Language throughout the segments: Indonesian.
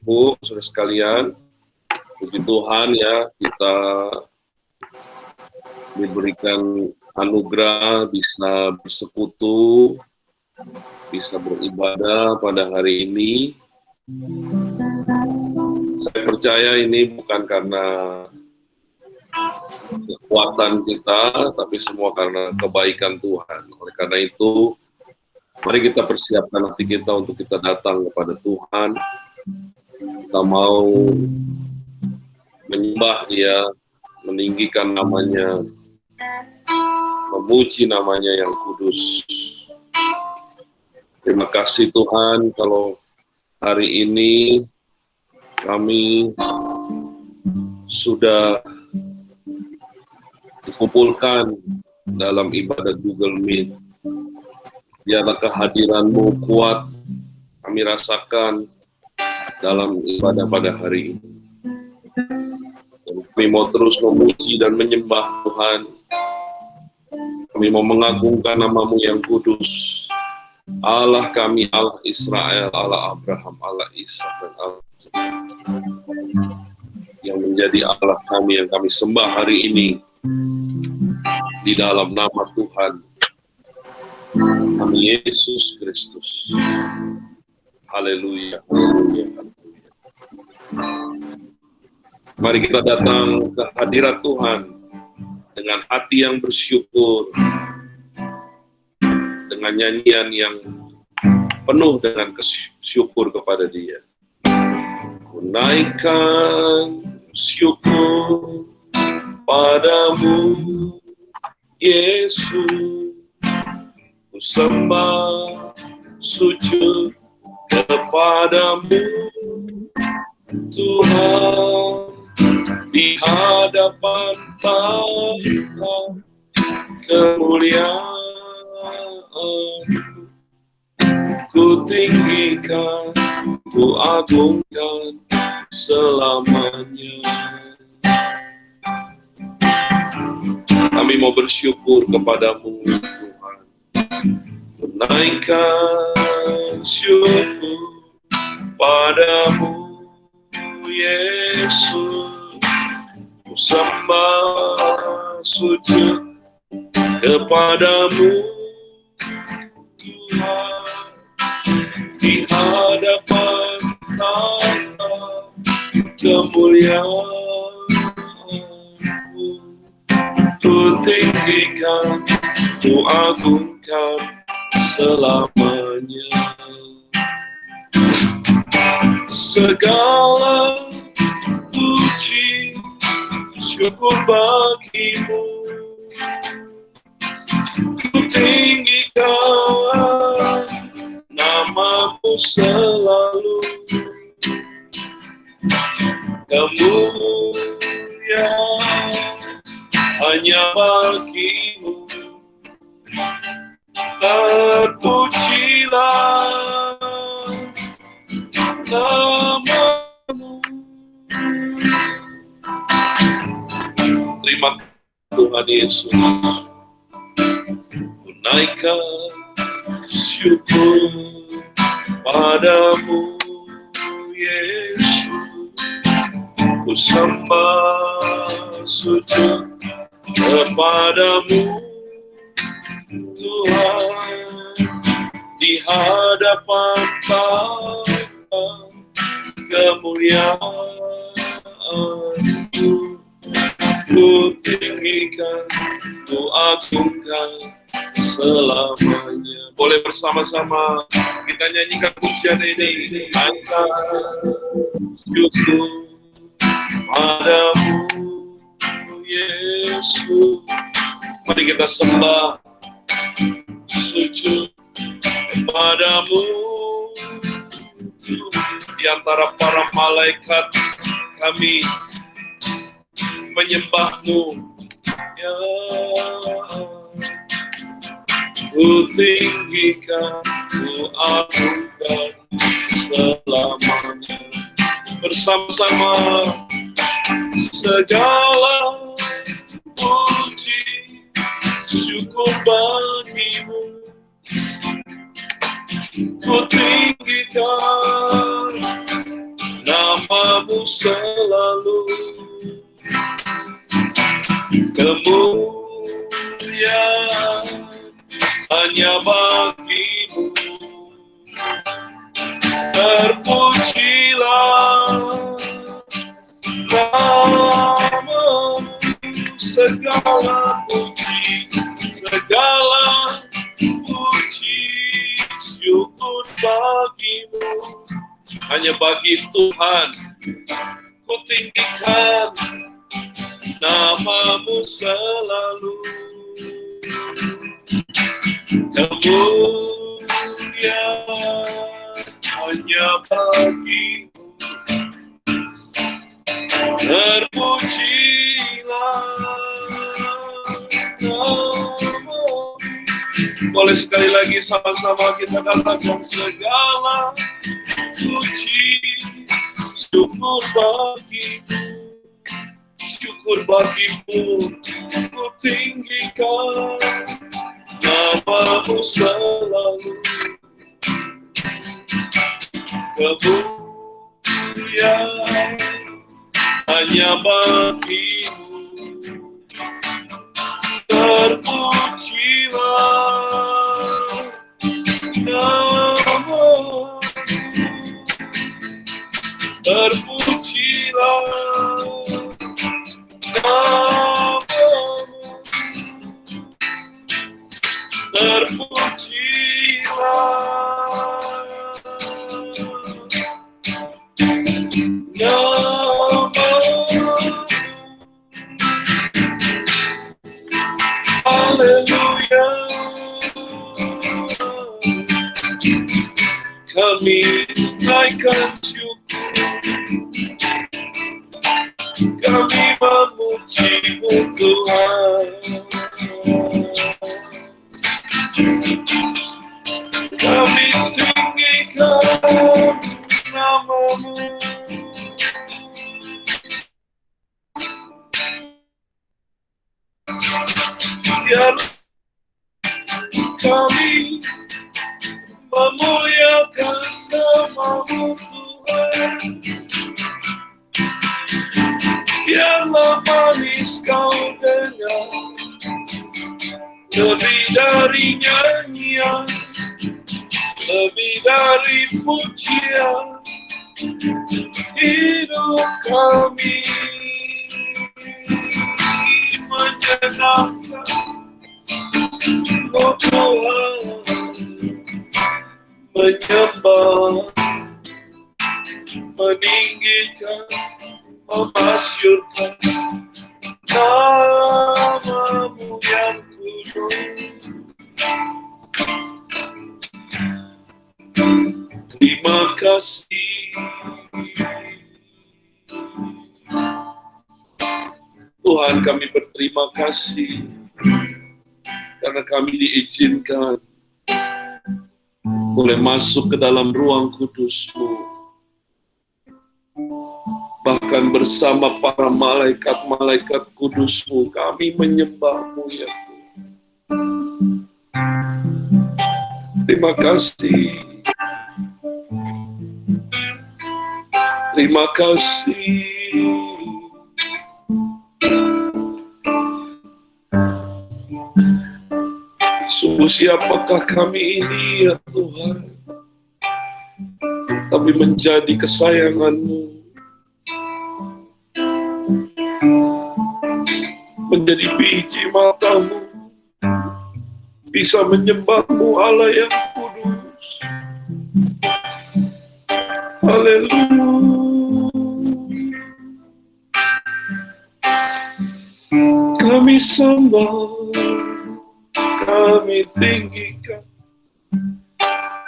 Ibu, saudara sekalian, puji Tuhan ya, kita diberikan anugerah bisa bersekutu, bisa beribadah pada hari ini. Saya percaya ini bukan karena kekuatan kita, tapi semua karena kebaikan Tuhan. Oleh karena itu, mari kita persiapkan hati kita untuk kita datang kepada Tuhan. Kita mau menyembah Dia, meninggikan namanya, memuji namanya yang kudus. Terima kasih Tuhan kalau hari ini kami sudah dikumpulkan dalam ibadah Google Meet. Biarlah kehadiran-Mu kuat kami rasakan dalam ibadah pada hari ini. Dan kami mau terus memuji dan menyembah Tuhan. Kami mau mengagungkan nama-Mu yang kudus. Allah kami, Allah Israel, Allah Abraham, Allah Ishak, dan Allah yang menjadi Allah kami yang kami sembah hari ini di dalam nama Tuhan kami Yesus Kristus. Haleluya, haleluya, haleluya. Mari kita datang ke hadirat Tuhan dengan hati yang bersyukur, dengan nyanyian yang penuh dengan syukur kepada Dia. Ku naikkan syukur padamu, Yesus. Ku sembah sujud kepadamu, Tuhan. Di hadapan tahta kemuliaan, ku tinggikan, ku agungkan selamanya. Kami mau bersyukur kepadamu Tuhan. Menaikkan syukur padamu Yesus. Ku sembah sujud kepadamu Tuhan. Di hadapan tahta kemuliaan-Mu, ku tinggikan, ku agungkan selamanya. Segala puji syukur bagimu, ku tinggikan nama-Mu selalu. Kemuliaan hanya bagimu, terpujilah nama-Mu. Terima kasih Tuhan Yesus. Ku naikkan syukur padamu Yesus. Ku sembah sujud kepadamu Tuhan. Di hadapan tahta kemuliaan-Mu, ku tinggikan, ku agungkan selamanya. Boleh bersama-sama kita nyanyikan pujian ini. Angkat syukur padamu Yesus. Mari kita sembah sujud kepadamu Tuhan. Di antara para malaikat kami menyembah-Mu ya. Ku tinggikan, ku agungkan selamanya. Bersama-sama segala puji syukur bagimu, ku tinggikan Namamu selalu kemuliaan hanya bagimu. Terpujilah namamu, segala puji, segala puji, syukur bagimu. Hanya bagi Tuhan ku tinggikan namamu selalu. Kemuliaan hanya bagimu. Terpujilah namamu. Boleh sekali lagi sama-sama kita katakan segala puji, syukur bagimu. Syukur bagimu, ku tinggikan namamu selalu. Kemuliaan hanya bagimu. Terpujilah namamu, terpujilah namamu, terpujilah namamu. Haleluya. Kami naikkan syukur, kami memuji-Mu Tuhan. Kami tinggikan namamu. Biar kami memuliakan namamu Tuhan. Biarlah manis kau dengar, lebih dari nyanyian, lebih dari pujian. Hidup kami menyenangkan Tuhan, menyembah, meninggikan, memasyurkan namamu yang kudus. Terima kasih Tuhan, kami berterima kasih karena kami diizinkan boleh masuk ke dalam ruang kudus-Mu. Bahkan bersama para malaikat-malaikat kudus-Mu, kami menyembah-Mu ya Tuhan. Terima kasih. Terima kasih. Sungguh siapakah kami ini ya Tuhan, tapi menjadi kesayangan-Mu, menjadi biji mata-Mu, bisa menyembah-Mu Allah yang kudus. Haleluya. Kami sembah, kami tinggikan.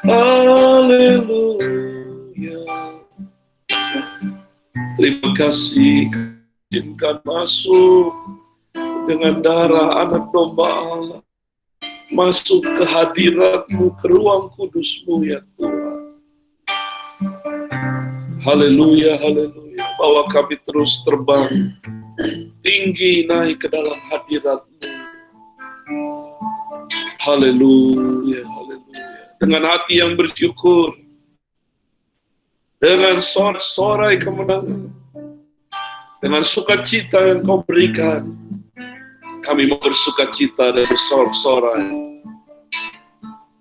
Haleluya. Terima kasih, izinkan masuk dengan darah anak domba Allah, masuk ke hadirat-Mu, ke ruang kudus-Mu ya Tuhan. Haleluya, haleluya. Bawa kami terus terbang tinggi naik ke dalam hadirat-Mu. Haleluya, haleluya. Dengan hati yang bersyukur, dengan sorak-sorai kemenangan, dengan sukacita yang Kau berikan. Kami mau bersukacita dan bersorak-sorai,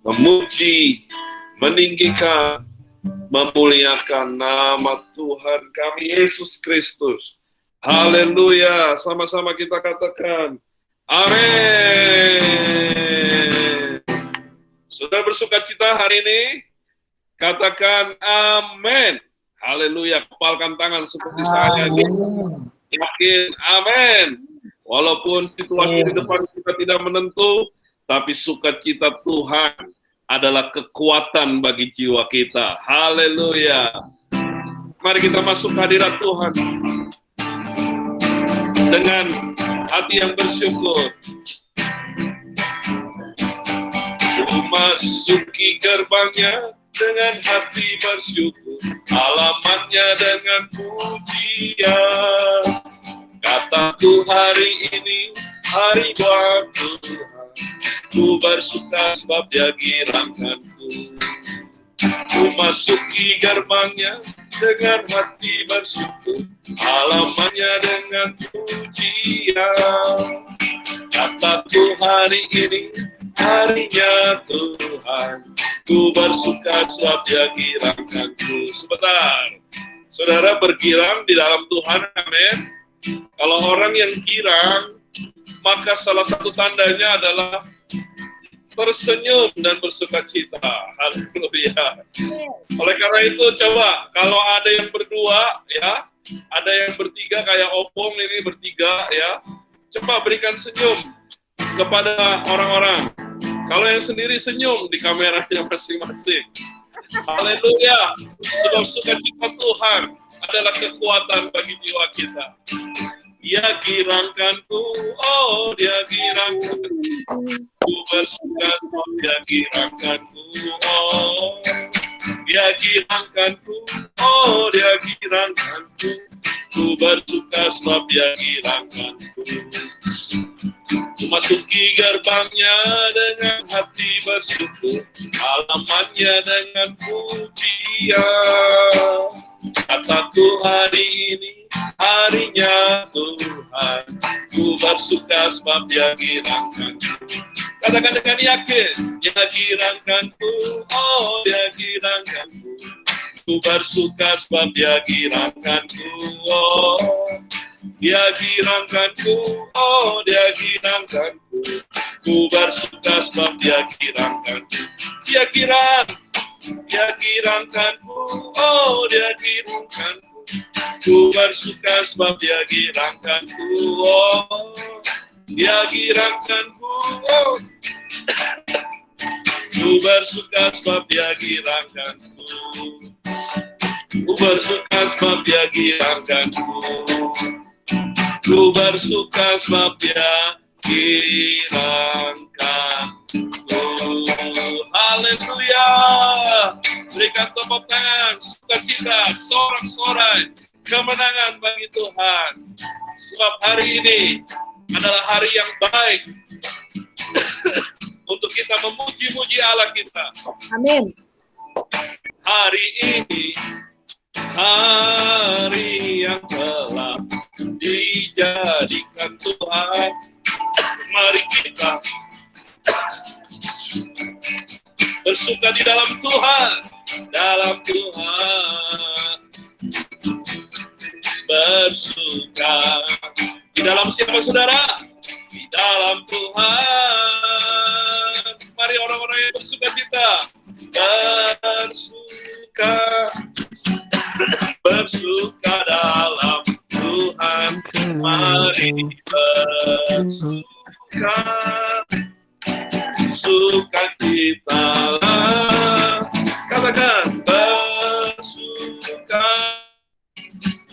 memuji, meninggikan, memuliakan nama Tuhan kami Yesus Kristus. Haleluya, sama-sama kita katakan amin. Sudah bersukacita hari ini? Katakan amin. Haleluya, kepalkan tangan seperti saya. Yakin, amin. Walaupun situasi di depan kita tidak menentu, tapi sukacita Tuhan adalah kekuatan bagi jiwa kita. Haleluya. Mari kita masuk hadirat Tuhan dengan hati yang bersyukur. Masuki gerbangnya dengan hati bersyukur, halamannya dengan pujian. Kataku hari ini hari buat Tuhan, ku bersuka sebab Dia girangkanku. Ku masuki gerbangnya dengan hati bersyukur, halamannya dengan pujian. Kataku hari ini harinya Tuhan, ku bersuka sebab Dia girangkanku. Sebentar, saudara bergirang di dalam Tuhan, amin. Kalau orang yang girang, maka salah satu tandanya adalah tersenyum dan bersukacita. Haleluya. Oleh karena itu, coba kalau ada yang berdua, ya, ada yang bertiga kayak Opong ini bertiga, ya, coba berikan senyum kepada orang-orang. Kalau yang sendiri senyum di kameranya masing-masing. Haleluya. Sebab sukacita Tuhan adalah kekuatan bagi jiwa kita. Dia girangkanku, oh Dia girangkanku. Ku bersuka, oh Dia girangkanku, oh Dia girangkanku, oh Dia girangkanku. Ku bersuka sebab Dia girangkanku. Masuki gerbangnya dengan hati bersyukur, halamannya dengan pujian. Kataku hari ini harinya Tuhan, ku bersuka sebab Dia girangkanku. Katakan dengan yakin, Dia girangkanku, oh Dia girangkanku. Ku bersuka sebab Dia girangkanku, oh Dia girangkanku, oh Dia girangkanku. Ku bersuka sebab Dia girangkanku. Dia girangkanku, oh Dia girangkanku. Ku bersuka sebab Dia girangkanku, oh Dia girangkanku, oh ku bersuka sebab Dia girangkanku. Ku bersuka sebab Dia girangkanku. Ku bersuka sebab Dia girangkanku. Haleluya. Berikan tepuk tangan, sukacita, sorak-sorai, kemenangan bagi Tuhan. Sebab hari ini adalah hari yang baik untuk kita memuji-muji Allah kita. Amin. Hari ini hari yang telah dijadikan Tuhan. Mari kita bersuka di dalam Tuhan, dalam Tuhan. Bersuka di dalam siapa saudara? Di dalam Tuhan. Mari orang-orang yang bersuka cita bersuka, bersuka dalam Tuhan. Mari bersuka, sukacitalah. Katakan bersuka,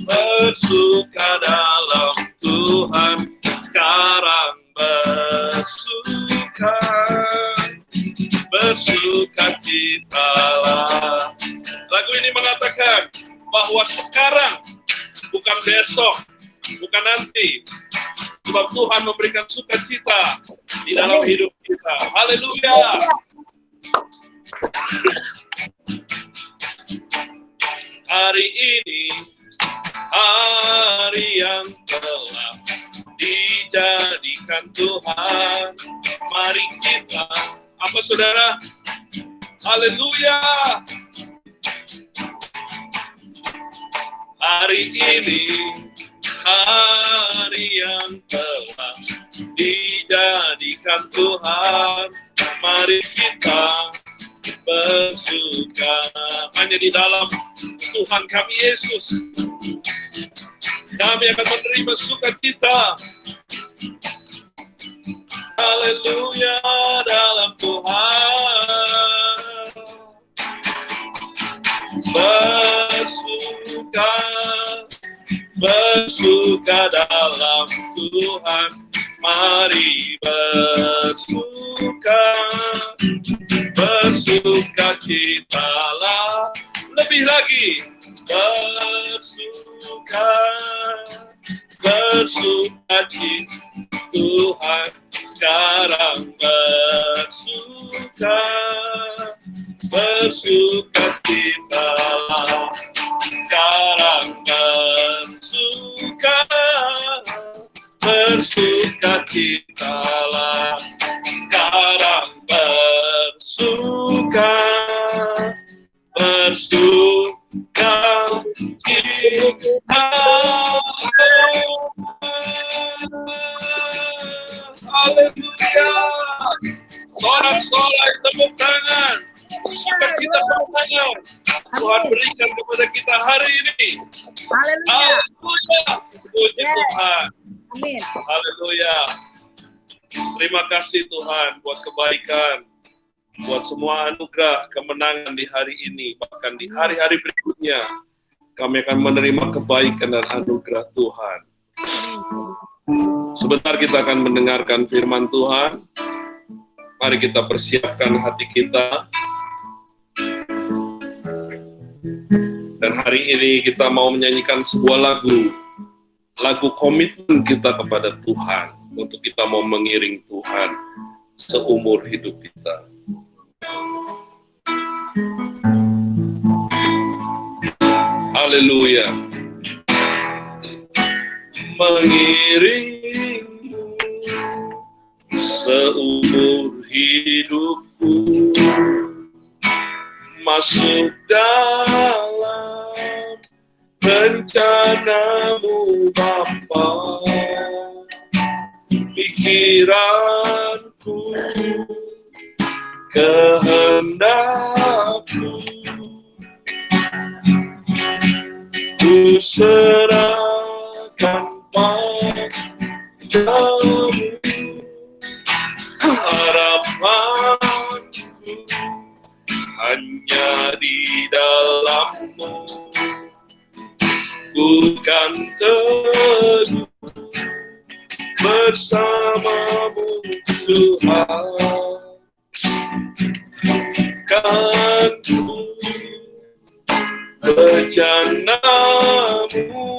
bersuka dalam Tuhan. Sekarang bersuka, bersukacitalah. Lagu ini mengatakan bahwa sekarang, bukan besok, bukan nanti. Sebab Tuhan memberikan sukacita di dalam hidup kita. Haleluya. Hari ini, hari yang telah dijadikan Tuhan. Mari kita, apa saudara? Haleluya. Hari ini, hari yang telah dijadikan Tuhan. Mari kita bersuka hanya di dalam Tuhan kami Yesus. Kami akan menerima sukacita. Haleluya dalam Tuhan. Bersuka dalam Tuhan. Mari bersuka citalah lebih lagi. Bersuka cita Tuhan sekarang bersuka citalah sekarang bersuka citalah sekarang bersuka cita. Haleluya. Sorak-sorai tepuk tangan. Sukacita semuanya Tuhan berikan kepada kita hari ini. Haleluya. Puji Tuhan. Amin. Haleluya. Terima kasih Tuhan buat kebaikan, buat semua anugerah kemenangan di hari ini, bahkan di hari-hari berikutnya. Kami akan menerima kebaikan dan anugerah Tuhan. Sebentar kita akan mendengarkan firman Tuhan. Mari kita persiapkan hati kita. Dan hari ini kita mau menyanyikan sebuah lagu komitmen kita kepada Tuhan, untuk kita mau mengiring Tuhan seumur hidup kita. Haleluya. Mengiringmu seumur hidupku, masuk dalam rencanamu Bapa. Pikiranku, kehendakku, ku serahkan padamu. Harapanku hanya di dalam-Mu, bukan teduh bersama-Mu Tuhan. Kan ku rencana-Mu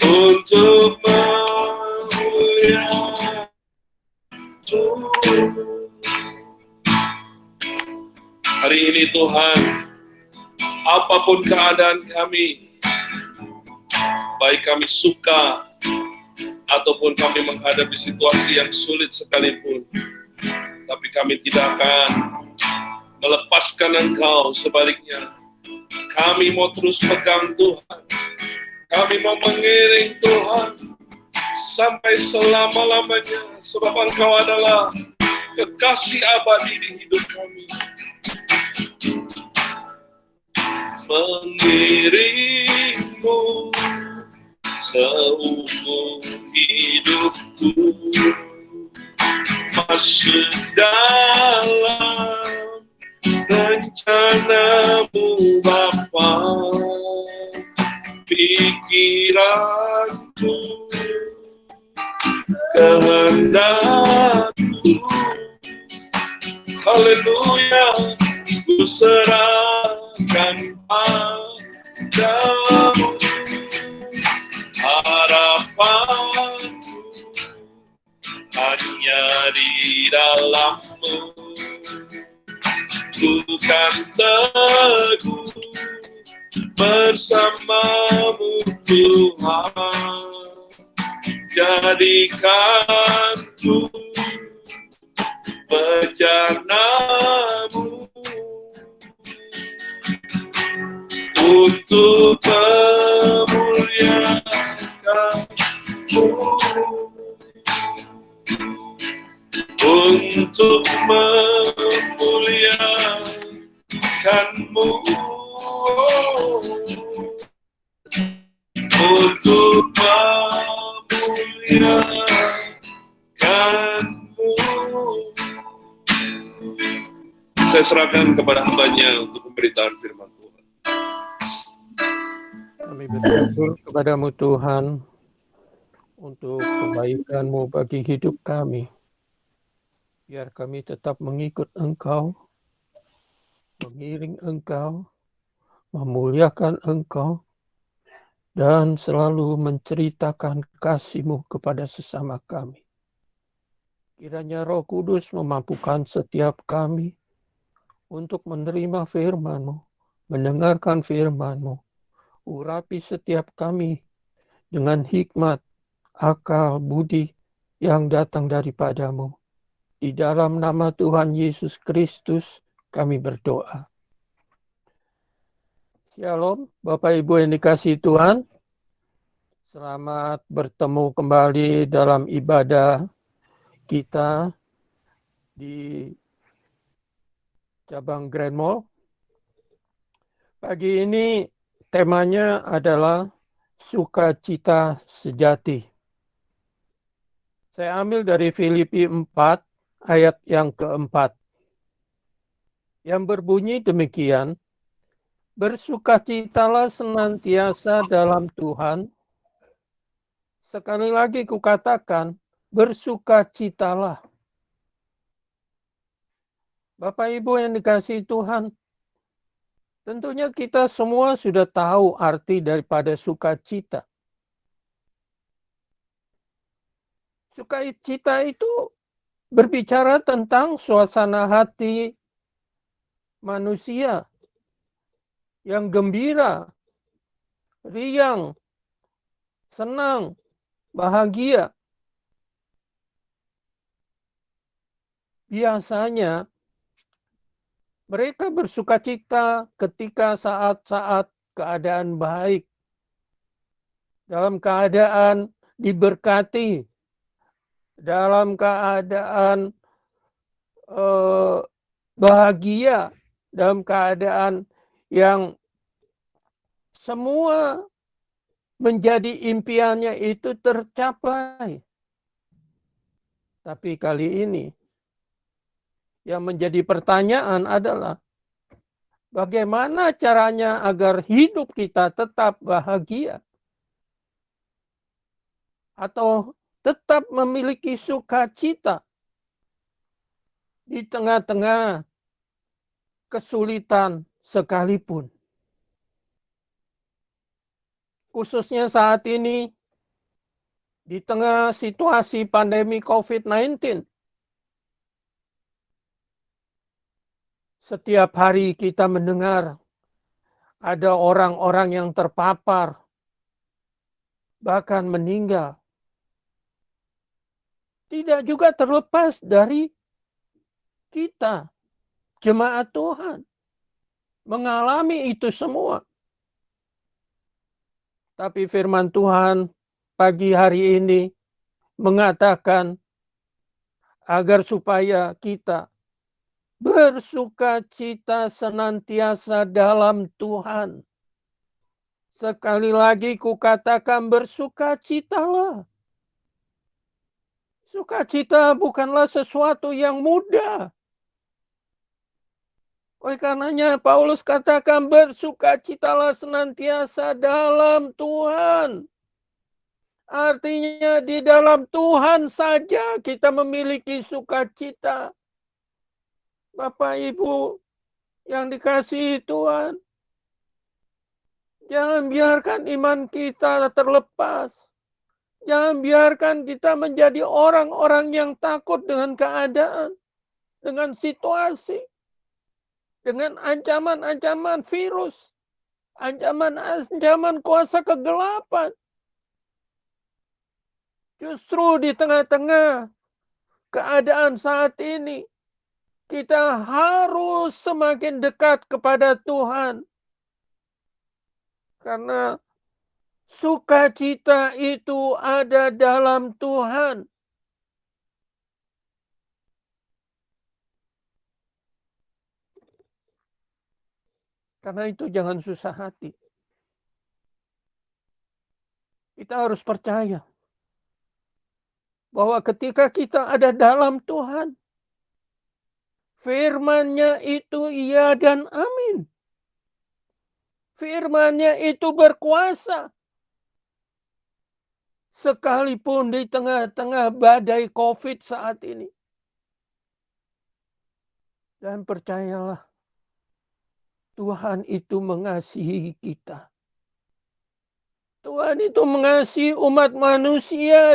untuk memuliakan. Hari ini Tuhan, apapun keadaan kami, baik kami suka ataupun kami menghadapi situasi yang sulit sekalipun, tapi kami tidak akan melepaskan Engkau. Sebaliknya, kami mau terus pegang Tuhan. Kami mau mengiring Tuhan sampai selama-lamanya, sebab Engkau adalah kekasih abadi di hidup kami. Mengiringmu seumur hidupku, masuk dalam rencana-Mu Bapa. Pikiranku, kehendakku, haleluya, ku serahkan padamu. Harapanku hanya di dalam-Mu, Ku kan teguh bersamamu Tuhan, jadikan ku bejanamu untuk memuliakanmu, untuk memuliakanmu, untuk memuliakanmu. Saya serahkan kepada hamba-Nya untuk pemberitaan firman Tuhan. Kami bersyukur kepadamu Tuhan untuk kebaikan-Mu bagi hidup kami. Biar kami tetap mengikut Engkau, mengiring Engkau, memuliakan Engkau, dan selalu menceritakan kasih-Mu kepada sesama kami. Kiranya Roh Kudus memampukan setiap kami untuk menerima firman-Mu, mendengarkan firman-Mu, urapi setiap kami dengan hikmat, akal, budi yang datang daripadamu. Di dalam nama Tuhan Yesus Kristus kami berdoa. Shalom, Bapak Ibu yang dikasihi Tuhan. Selamat bertemu kembali dalam ibadah kita di cabang Grand Mall. Pagi ini temanya adalah sukacita sejati. Saya ambil dari Filipi 4 ayat yang keempat. Yang berbunyi demikian, bersukacitalah senantiasa dalam Tuhan. Sekali lagi kukatakan, bersukacitalah. Bapak Ibu yang dikasihi Tuhan, tentunya kita semua sudah tahu arti daripada sukacita. Sukacita itu berbicara tentang suasana hati manusia yang gembira, riang, senang, bahagia. Biasanya mereka bersukacita ketika saat-saat keadaan baik, dalam keadaan diberkati, dalam keadaan bahagia, dalam keadaan yang semua menjadi impiannya itu tercapai. Tapi kali ini yang menjadi pertanyaan adalah bagaimana caranya agar hidup kita tetap bahagia atau tetap memiliki sukacita di tengah-tengah kesulitan sekalipun. Khususnya saat ini di tengah situasi pandemi COVID-19. Setiap hari kita mendengar ada orang-orang yang terpapar, bahkan meninggal. Tidak juga terlepas dari kita, jemaat Tuhan, mengalami itu semua. Tapi firman Tuhan pagi hari ini mengatakan agar supaya kita bersukacita senantiasa dalam Tuhan. Sekali lagi kukatakan bersukacitalah. Sukacita bukanlah sesuatu yang mudah. Oleh karenanya Paulus katakan bersukacitalah senantiasa dalam Tuhan. Artinya di dalam Tuhan saja kita memiliki sukacita. Bapak Ibu yang dikasihi Tuhan, jangan biarkan iman kita terlepas. Jangan biarkan kita menjadi orang-orang yang takut dengan keadaan, dengan situasi. dengan ancaman-ancaman virus, ancaman-ancaman kuasa kegelapan. Justru di tengah-tengah keadaan saat ini, kita harus semakin dekat kepada Tuhan. Karena sukacita itu ada dalam Tuhan. Karena itu jangan susah hati. Kita harus percaya bahwa ketika kita ada dalam Tuhan, firman-Nya itu iya dan amin. Firman-Nya itu berkuasa. Sekalipun di tengah-tengah badai COVID saat ini. Dan percayalah, Tuhan itu mengasihi kita. Tuhan itu mengasihi umat manusia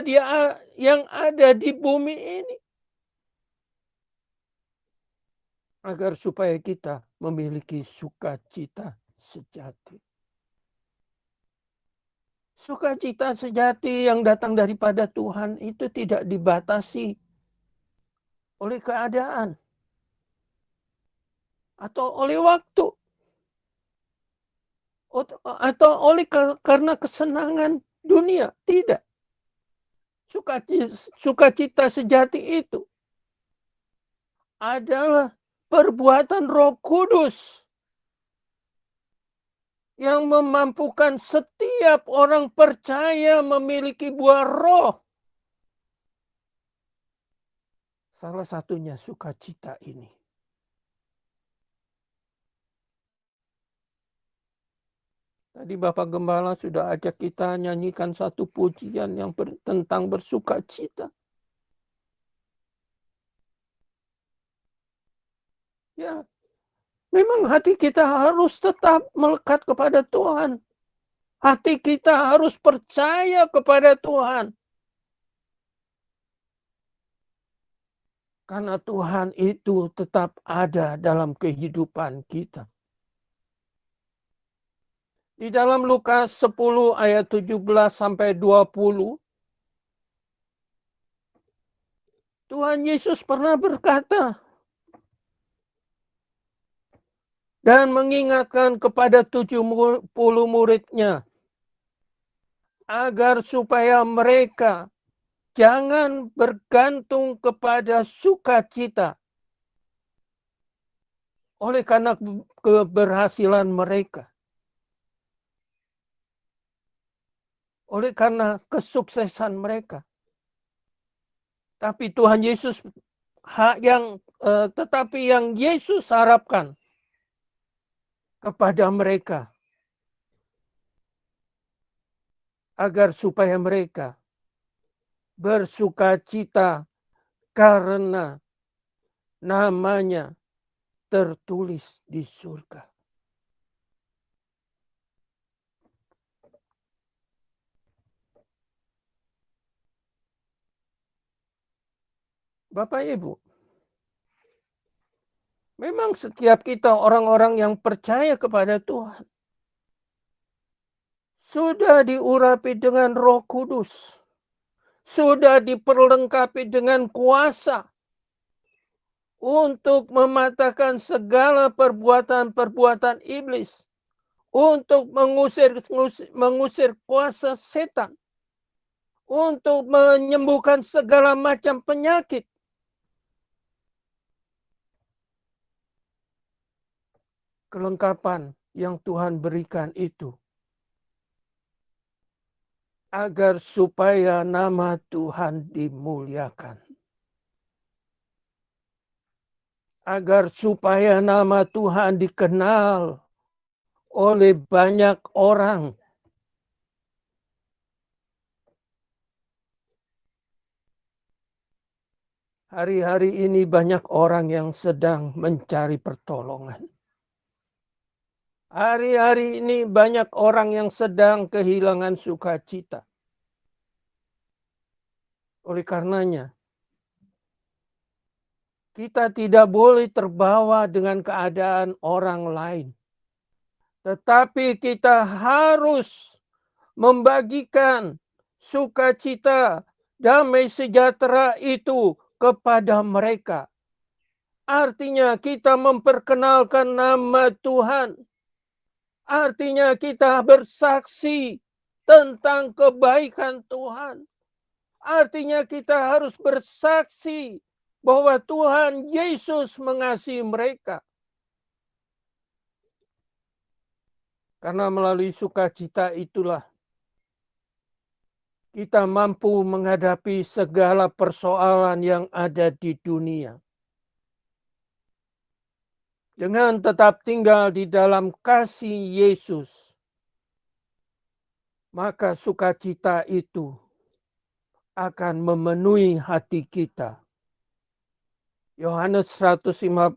yang ada di bumi ini. Agar supaya kita memiliki sukacita sejati. Sukacita sejati yang datang daripada Tuhan itu tidak dibatasi oleh keadaan atau oleh waktu atau karena kesenangan dunia. Tidak. Sukacita sejati itu adalah perbuatan Roh Kudus yang memampukan setiap orang percaya memiliki buah roh. Salah satunya sukacita ini. Tadi Bapak Gembala sudah ajak kita nyanyikan satu pujian yang tentang bersukacita. Ya, memang hati kita harus tetap melekat kepada Tuhan. Hati kita harus percaya kepada Tuhan. Karena Tuhan itu tetap ada dalam kehidupan kita. Di dalam Lukas 10 ayat 17 sampai 20, Tuhan Yesus pernah berkata dan mengingatkan kepada 70 muridnya agar supaya mereka jangan bergantung kepada sukacita oleh karena keberhasilan mereka. Oleh karena kesuksesan mereka. Tapi Tuhan Yesus tetapi yang Yesus harapkan kepada mereka agar supaya mereka bersukacita karena namanya tertulis di surga. Bapak Ibu, memang setiap kita orang-orang yang percaya kepada Tuhan sudah diurapi dengan Roh Kudus, sudah diperlengkapi dengan kuasa untuk mematahkan segala perbuatan-perbuatan iblis, untuk mengusir kuasa setan, untuk menyembuhkan segala macam penyakit. Kelengkapan yang Tuhan berikan itu agar supaya nama Tuhan dimuliakan. Agar supaya nama Tuhan dikenal oleh banyak orang. Hari-hari ini banyak orang yang sedang mencari pertolongan. Hari-hari ini banyak orang yang sedang kehilangan sukacita. Oleh karenanya, Kita tidak boleh terbawa dengan keadaan orang lain. Tetapi kita harus membagikan sukacita, damai sejahtera itu kepada mereka. Artinya kita memperkenalkan nama Tuhan. Artinya kita bersaksi tentang kebaikan Tuhan. Artinya kita harus bersaksi bahwa Tuhan Yesus mengasihi mereka. Karena melalui sukacita itulah kita mampu menghadapi segala persoalan yang ada di dunia. Dengan tetap tinggal di dalam kasih Yesus, maka sukacita itu akan memenuhi hati kita. Yohanes 15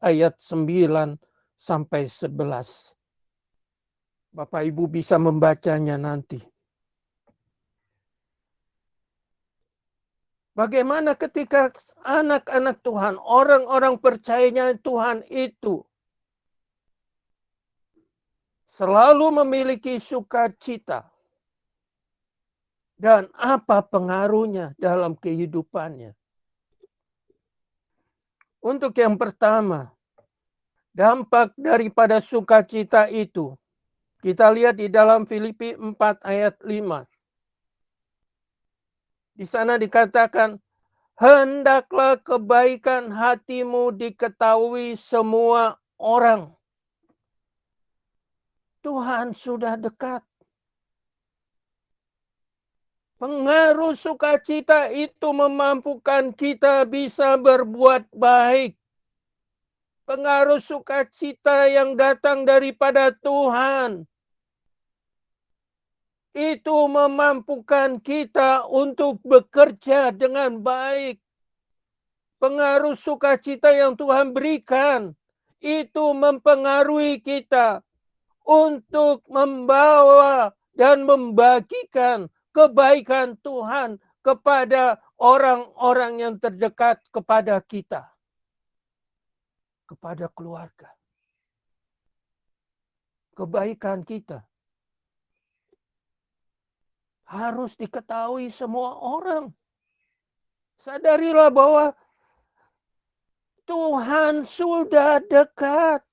ayat 9 sampai 11. Bapak Ibu bisa membacanya nanti. Bagaimana ketika anak-anak Tuhan, orang-orang percayanya Tuhan itu selalu memiliki sukacita. Dan apa pengaruhnya dalam kehidupannya? Untuk yang pertama, dampak daripada sukacita itu, kita lihat di dalam Filipi 4 ayat 5. Di sana dikatakan, hendaklah kebaikan hatimu diketahui semua orang. Tuhan sudah dekat. Pengaruh sukacita itu memampukan kita bisa berbuat baik. Pengaruh sukacita yang datang daripada Tuhan itu memampukan kita untuk bekerja dengan baik. Pengaruh sukacita yang Tuhan berikan itu mempengaruhi kita untuk membawa dan membagikan kebaikan Tuhan kepada orang-orang yang terdekat kepada kita. Kepada keluarga. Kebaikan kita harus diketahui semua orang. Sadarilah bahwa Tuhan sudah dekat.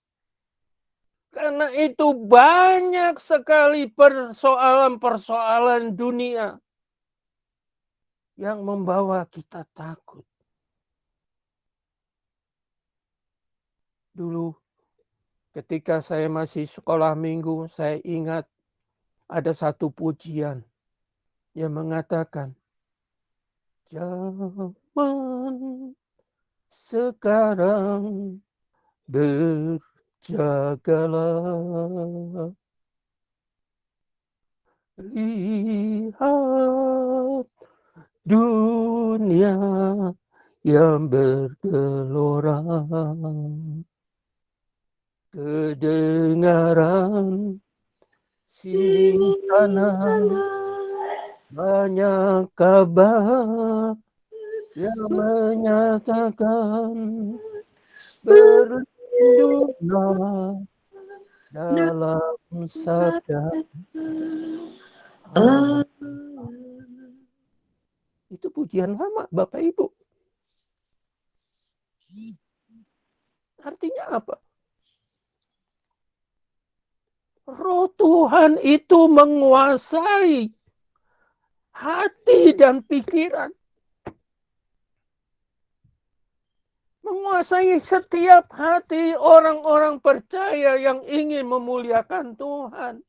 Karena itu banyak sekali persoalan-persoalan dunia yang membawa kita takut. Dulu ketika saya masih sekolah minggu, saya ingat ada satu pujian yang mengatakan, zaman sekarang berjagalah, lihat dunia yang bergelora, kedengaran sing kanan, banyak kabar yang menyatakan berlindunglah dalam sabda Allah. Itu pujian lama, Bapak Ibu. Artinya apa? Roh Tuhan itu menguasai hati dan pikiran. Menguasai setiap hati orang-orang percaya yang ingin memuliakan Tuhan.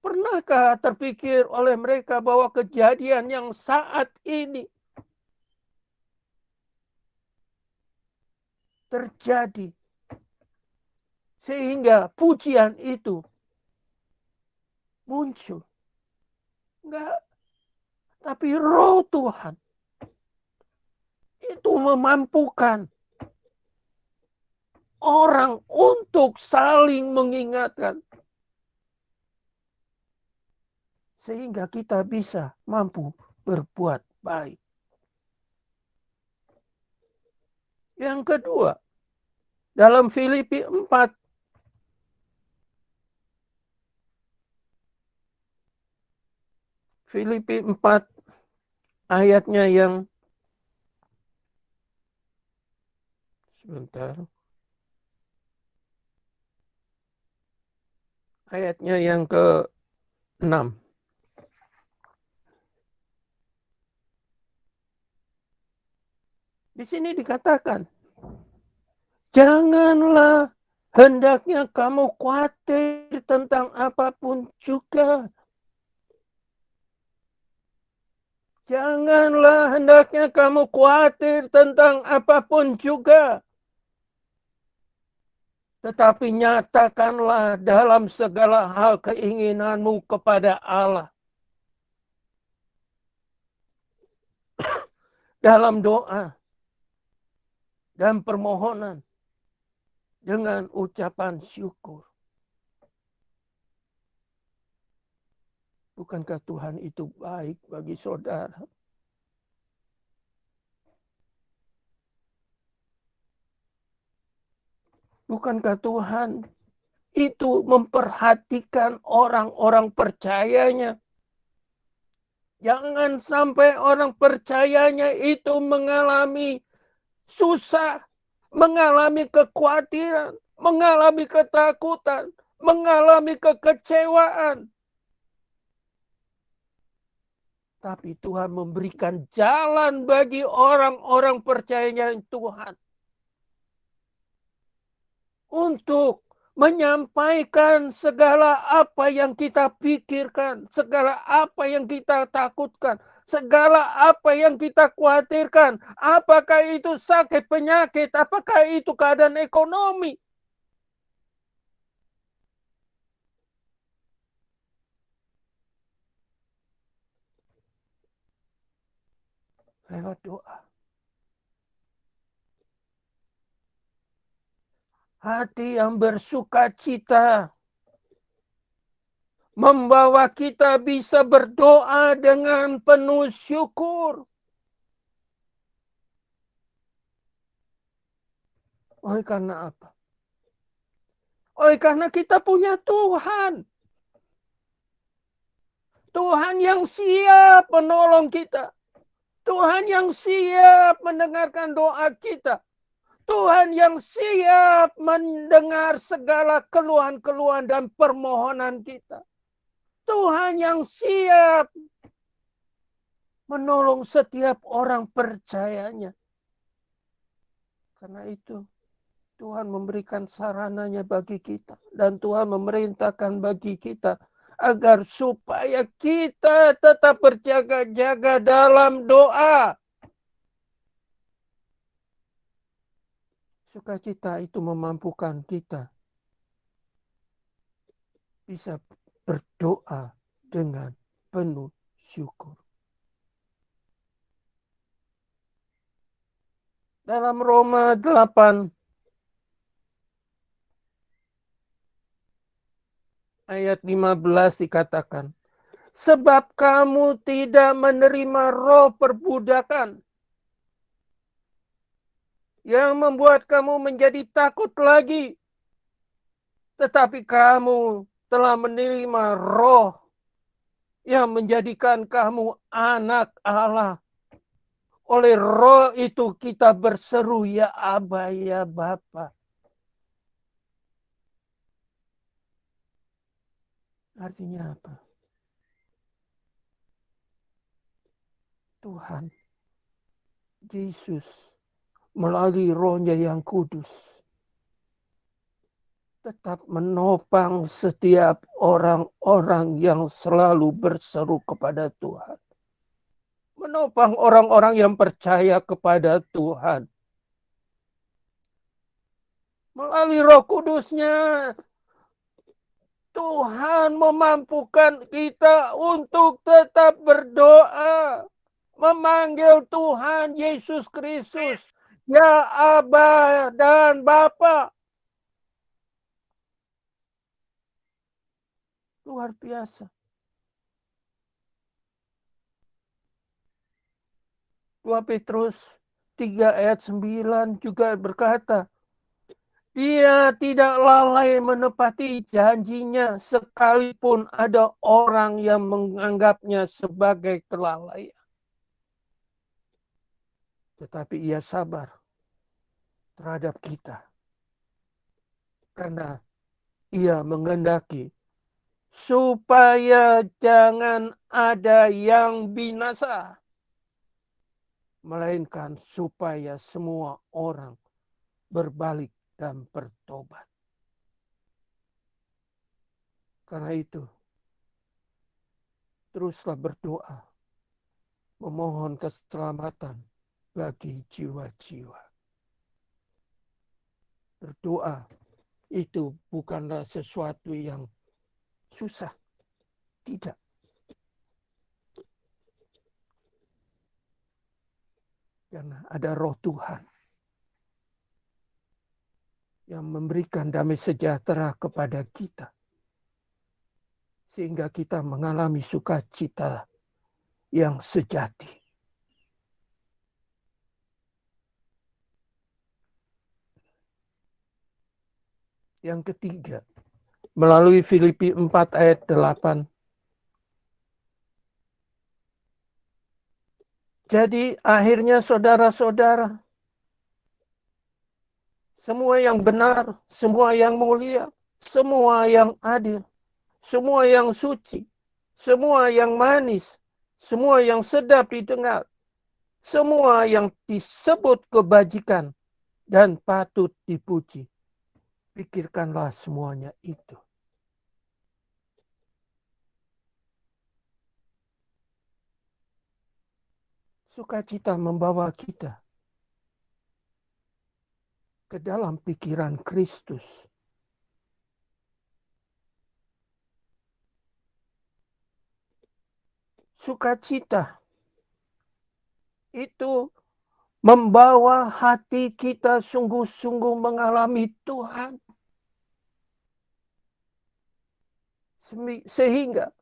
Pernahkah terpikir oleh mereka bahwa kejadian yang saat ini terjadi sehingga pujian itu muncul? Enggak. Tapi Roh Tuhan itu memampukan orang untuk saling mengingatkan. Sehingga kita bisa mampu berbuat baik. Yang kedua, dalam Filipi 4 ayatnya yang sebentar. Ayatnya yang ke-6. Di sini dikatakan, janganlah hendaknya kamu khawatir tentang apapun juga. Janganlah hendaknya kamu khawatir tentang apapun juga. Tetapi nyatakanlah dalam segala hal keinginanmu kepada Allah. Dalam doa dan permohonan dengan ucapan syukur. Bukankah Tuhan itu baik bagi saudara? Bukankah Tuhan itu memperhatikan orang-orang percayanya? Jangan sampai orang percayanya itu mengalami susah, mengalami kekhawatiran, mengalami ketakutan, mengalami kekecewaan. Tapi Tuhan memberikan jalan bagi orang-orang percayanya Tuhan untuk menyampaikan segala apa yang kita pikirkan, segala apa yang kita takutkan, segala apa yang kita khawatirkan. Apakah itu sakit penyakit, apakah itu keadaan ekonomi. Lewat doa. Hati yang bersuka cita membawa kita bisa berdoa dengan penuh syukur. Oleh karena apa? Oleh karena kita punya Tuhan. Tuhan yang siap menolong kita. Tuhan yang siap mendengarkan doa kita. Tuhan yang siap mendengar segala keluhan-keluhan dan permohonan kita. Tuhan yang siap menolong setiap orang percayanya. Karena itu Tuhan memberikan sarananya bagi kita. Dan Tuhan memerintahkan bagi kita agar supaya kita tetap berjaga-jaga dalam doa. Sukacita itu memampukan kita bisa berdoa dengan penuh syukur. Dalam Roma 8 ayat 15 dikatakan, sebab kamu tidak menerima roh perbudakan yang membuat kamu menjadi takut lagi. Tetapi kamu telah menerima roh yang menjadikan kamu anak Allah. Oleh roh itu kita berseru, ya Aba, ya Bapa. Artinya apa? Tuhan Yesus melalui rohnya yang kudus tetap menopang setiap orang-orang yang selalu berseru kepada Tuhan. Menopang orang-orang yang percaya kepada Tuhan. Melalui roh kudusnya, Tuhan memampukan kita untuk tetap berdoa. Memanggil Tuhan Yesus Kristus. Ya Aba dan Bapa. Luar biasa. 2 Petrus 3 ayat 9 juga berkata, Dia tidak lalai menepati janjinya sekalipun ada orang yang menganggapnya sebagai kelalaian. Tetapi ia sabar terhadap kita. Karena ia menghendaki supaya jangan ada yang binasa. Melainkan supaya semua orang berbalik dan bertobat. Karena itu, teruslah berdoa, memohon keselamatan bagi jiwa-jiwa. Berdoa itu bukanlah sesuatu yang susah. Tidak. Karena ada roh Tuhan yang memberikan damai sejahtera kepada kita. Sehingga kita mengalami sukacita yang sejati. Yang ketiga, melalui Filipi 4 ayat 8. Jadi akhirnya saudara-saudara, semua yang benar, semua yang mulia, semua yang adil, semua yang suci, semua yang manis, semua yang sedap didengar, semua yang disebut kebajikan dan patut dipuji. Pikirkanlah semuanya itu. Sukacita membawa kita ke dalam pikiran Kristus. Sukacita itu membawa hati kita sungguh-sungguh mengalami Tuhan. Sehingga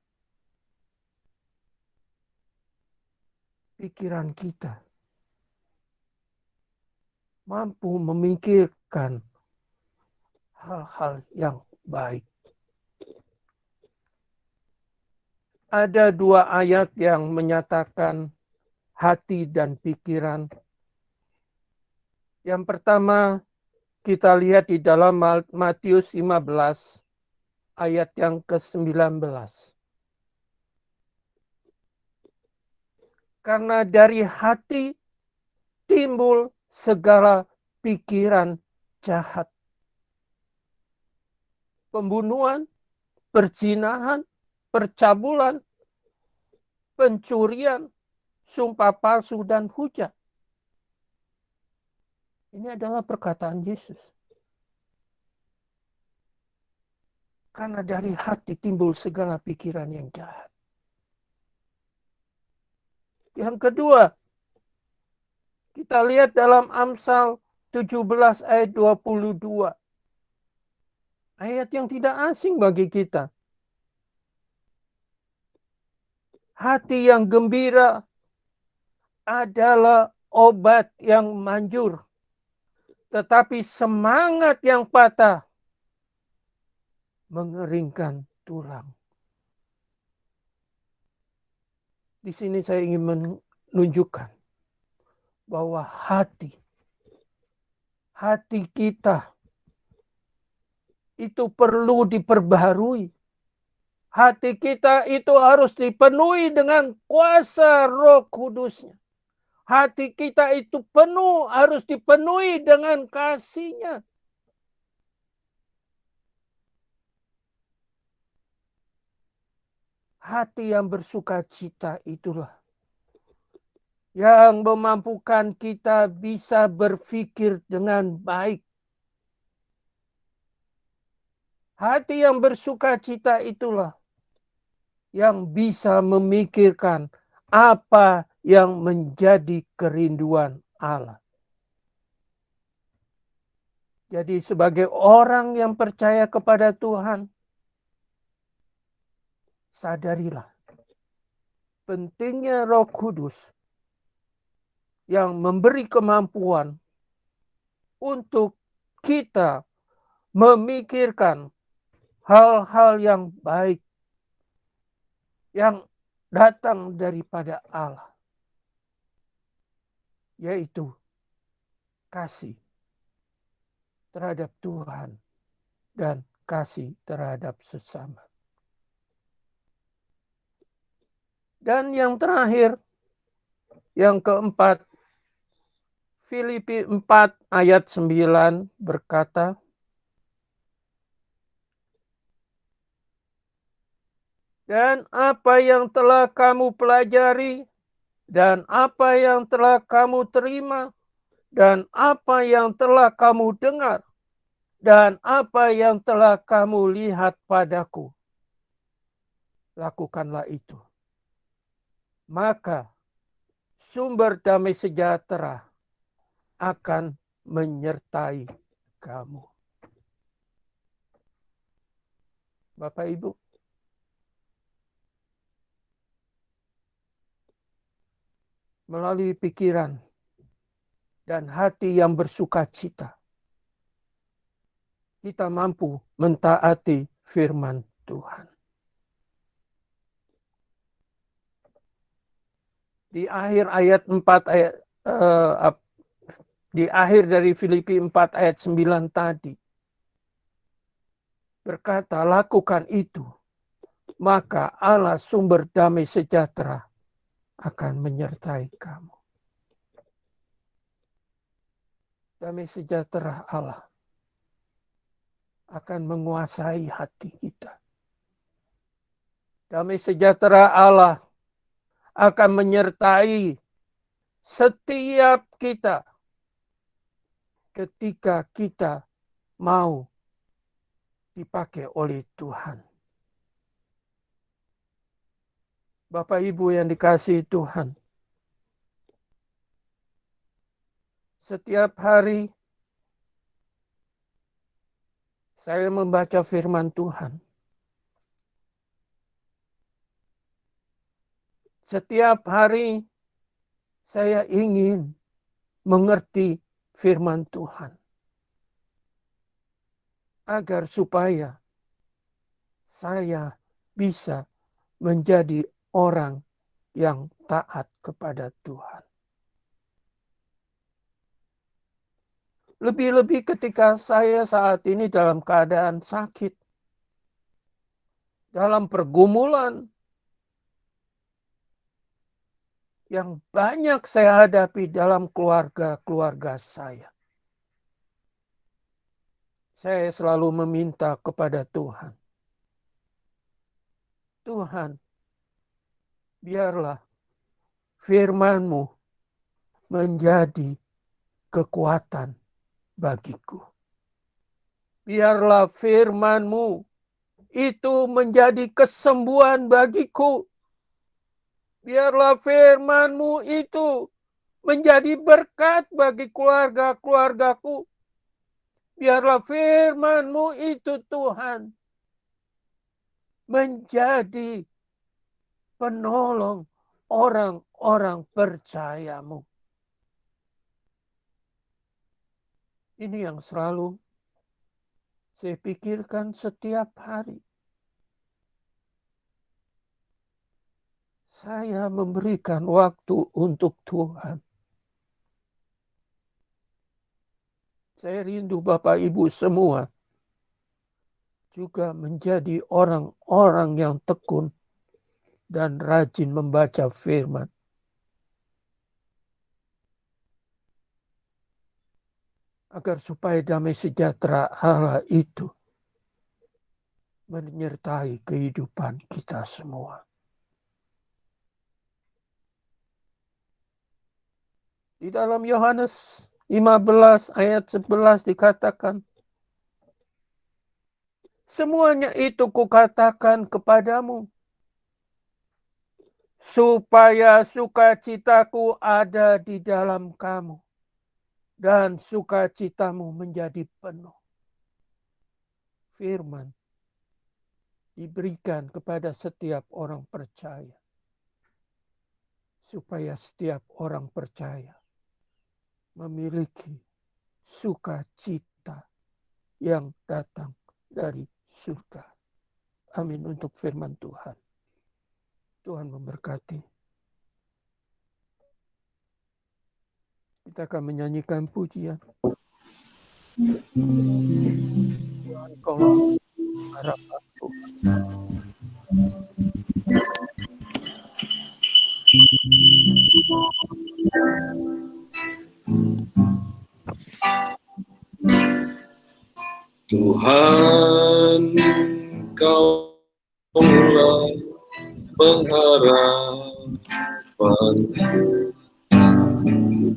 pikiran kita mampu memikirkan hal-hal yang baik. Ada 2 ayat yang menyatakan hati dan pikiran. Yang pertama kita lihat di dalam Matius 15 ayat yang ke-19. Karena dari hati timbul segala pikiran jahat. Pembunuhan, perzinahan, percabulan, pencurian, sumpah palsu, dan hujat. Ini adalah perkataan Yesus. Karena dari hati timbul segala pikiran yang jahat. Yang kedua, kita lihat dalam Amsal 17 ayat 22. Ayat yang tidak asing bagi kita. Hati yang gembira adalah obat yang manjur. Tetapi semangat yang patah mengeringkan tulang. Di sini saya ingin menunjukkan bahwa hati kita itu perlu diperbaharui. Hati kita itu harus dipenuhi dengan kuasa Roh Kudus-Nya. Hati kita itu harus dipenuhi dengan kasih-Nya. Hati yang bersukacita itulah yang memampukan kita bisa berpikir dengan baik. Hati yang bersukacita itulah yang bisa memikirkan apa yang menjadi kerinduan Allah. Jadi sebagai orang yang percaya kepada Tuhan, sadarilah pentingnya Roh Kudus yang memberi kemampuan untuk kita memikirkan hal-hal yang baik yang datang daripada Allah, yaitu kasih terhadap Tuhan dan kasih terhadap sesama. Dan yang terakhir, yang keempat, Filipi 4 ayat 9 berkata, dan apa yang telah kamu pelajari, dan apa yang telah kamu terima, dan apa yang telah kamu dengar, dan apa yang telah kamu lihat padaku, lakukanlah itu. Maka sumber damai sejahtera akan menyertai kamu. Bapak Ibu, melalui pikiran dan hati yang bersuka cita, kita mampu mentaati firman Tuhan. Di akhir ayat 4 ayat di akhir dari Filipi 4 ayat 9 tadi berkata, lakukan itu, maka Allah sumber damai sejahtera akan menyertai kamu. Damai sejahtera Allah akan menguasai hati kita. Damai sejahtera Allah akan menyertai setiap kita ketika kita mau dipakai oleh Tuhan. Bapak Ibu yang dikasihi Tuhan, setiap hari saya membaca firman Tuhan. Setiap hari saya ingin mengerti firman Tuhan, agar supaya saya bisa menjadi orang yang taat kepada Tuhan. Lebih-lebih ketika saya saat ini dalam keadaan sakit, dalam pergumulan yang banyak saya hadapi dalam keluarga-keluarga saya. Saya selalu meminta kepada Tuhan. Tuhan, biarlah firman-Mu menjadi kekuatan bagiku. Biarlah firman-Mu itu menjadi kesembuhan bagiku. Biarlah firman-Mu itu menjadi berkat bagi keluarga-keluargaku. Biarlah firman-Mu itu Tuhan menjadi penolong orang-orang percaya-Mu. Ini yang selalu saya pikirkan setiap hari. Saya memberikan waktu untuk Tuhan. Saya rindu Bapak Ibu semua juga menjadi orang-orang yang tekun dan rajin membaca firman. Agar supaya damai sejahtera Allah itu menyertai kehidupan kita semua. Di dalam Yohanes 15 ayat 11 dikatakan, semuanya itu kukatakan kepadamu, supaya sukacitaku ada di dalam kamu, dan sukacitamu menjadi penuh. Firman diberikan kepada setiap orang percaya, supaya setiap orang percaya memiliki sukacita yang datang dari surga. Amin untuk firman Tuhan. Tuhan memberkati. Kita akan menyanyikan pujian. Tuhan, Kau harapanku. Tuhan, Kaulah pengharapanku,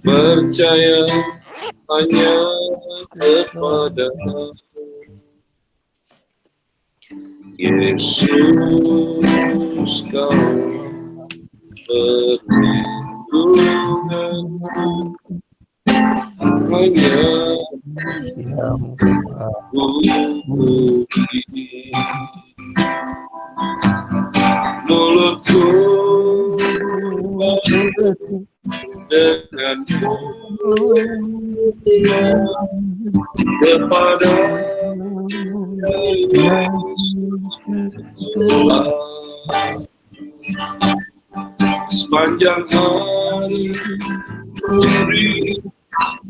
percaya hanya kepada-Mu. Yesus, Kau perlindunganku, hanya Yang Ku puji. Mulutku dengan pujian kepada sepanjang hari beri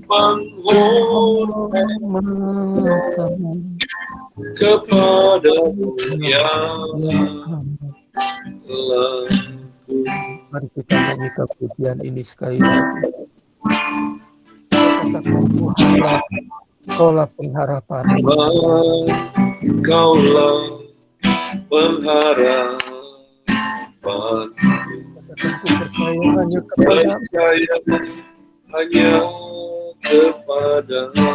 penghormatan kepada-Mu yang laku. Mari kita nyanyikan pujian ini sekali lagi. Katakan Tuhan, Kaulah pengharapan. Kaulah pengharapan. Katakan percaya hanya kepada Percaya hanya kepada-Mu.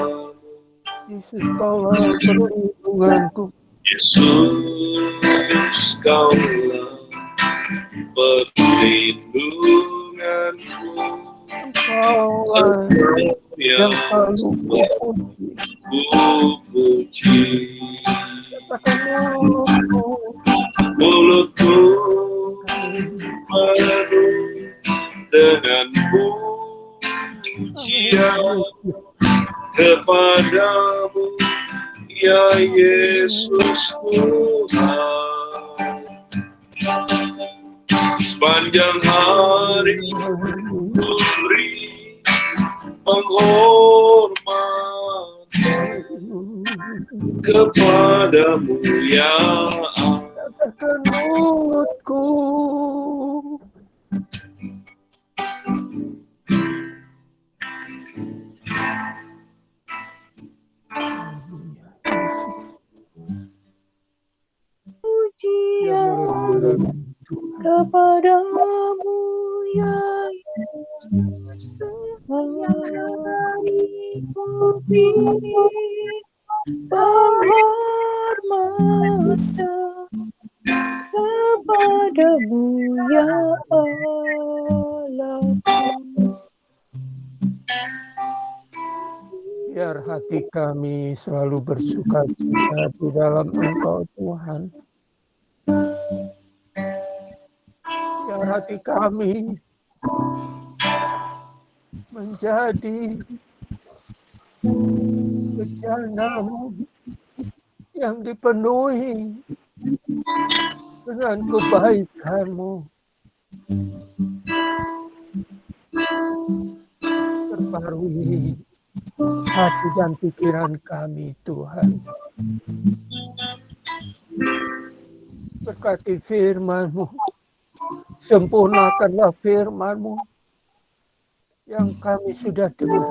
Yesus, Kaulah perlindunganku. Yesus, Kaulah perlindunganku. Kaulah yang selalu puji. katakan Mulutku penuh dengan pujian kepada-Mu, ya Yesus Tuhan. Sepanjang hari beri penghormatan kepada-Mu, ya katakan mulutku. Pujian kepada-Mu, ya Yesus Tuhan. Penghormatan kepada-Mu, ya Allahku. Biar hati kami selalu bersukacita di dalam Engkau, Tuhan. Biar hati kami menjadi bejana-Mu yang dipenuhi dengan kebaikan-Mu. Perbarui hati dan pikiran kami, Tuhan. Berkati firman-Mu, sempurnakanlah firman-Mu yang kami sudah dengar.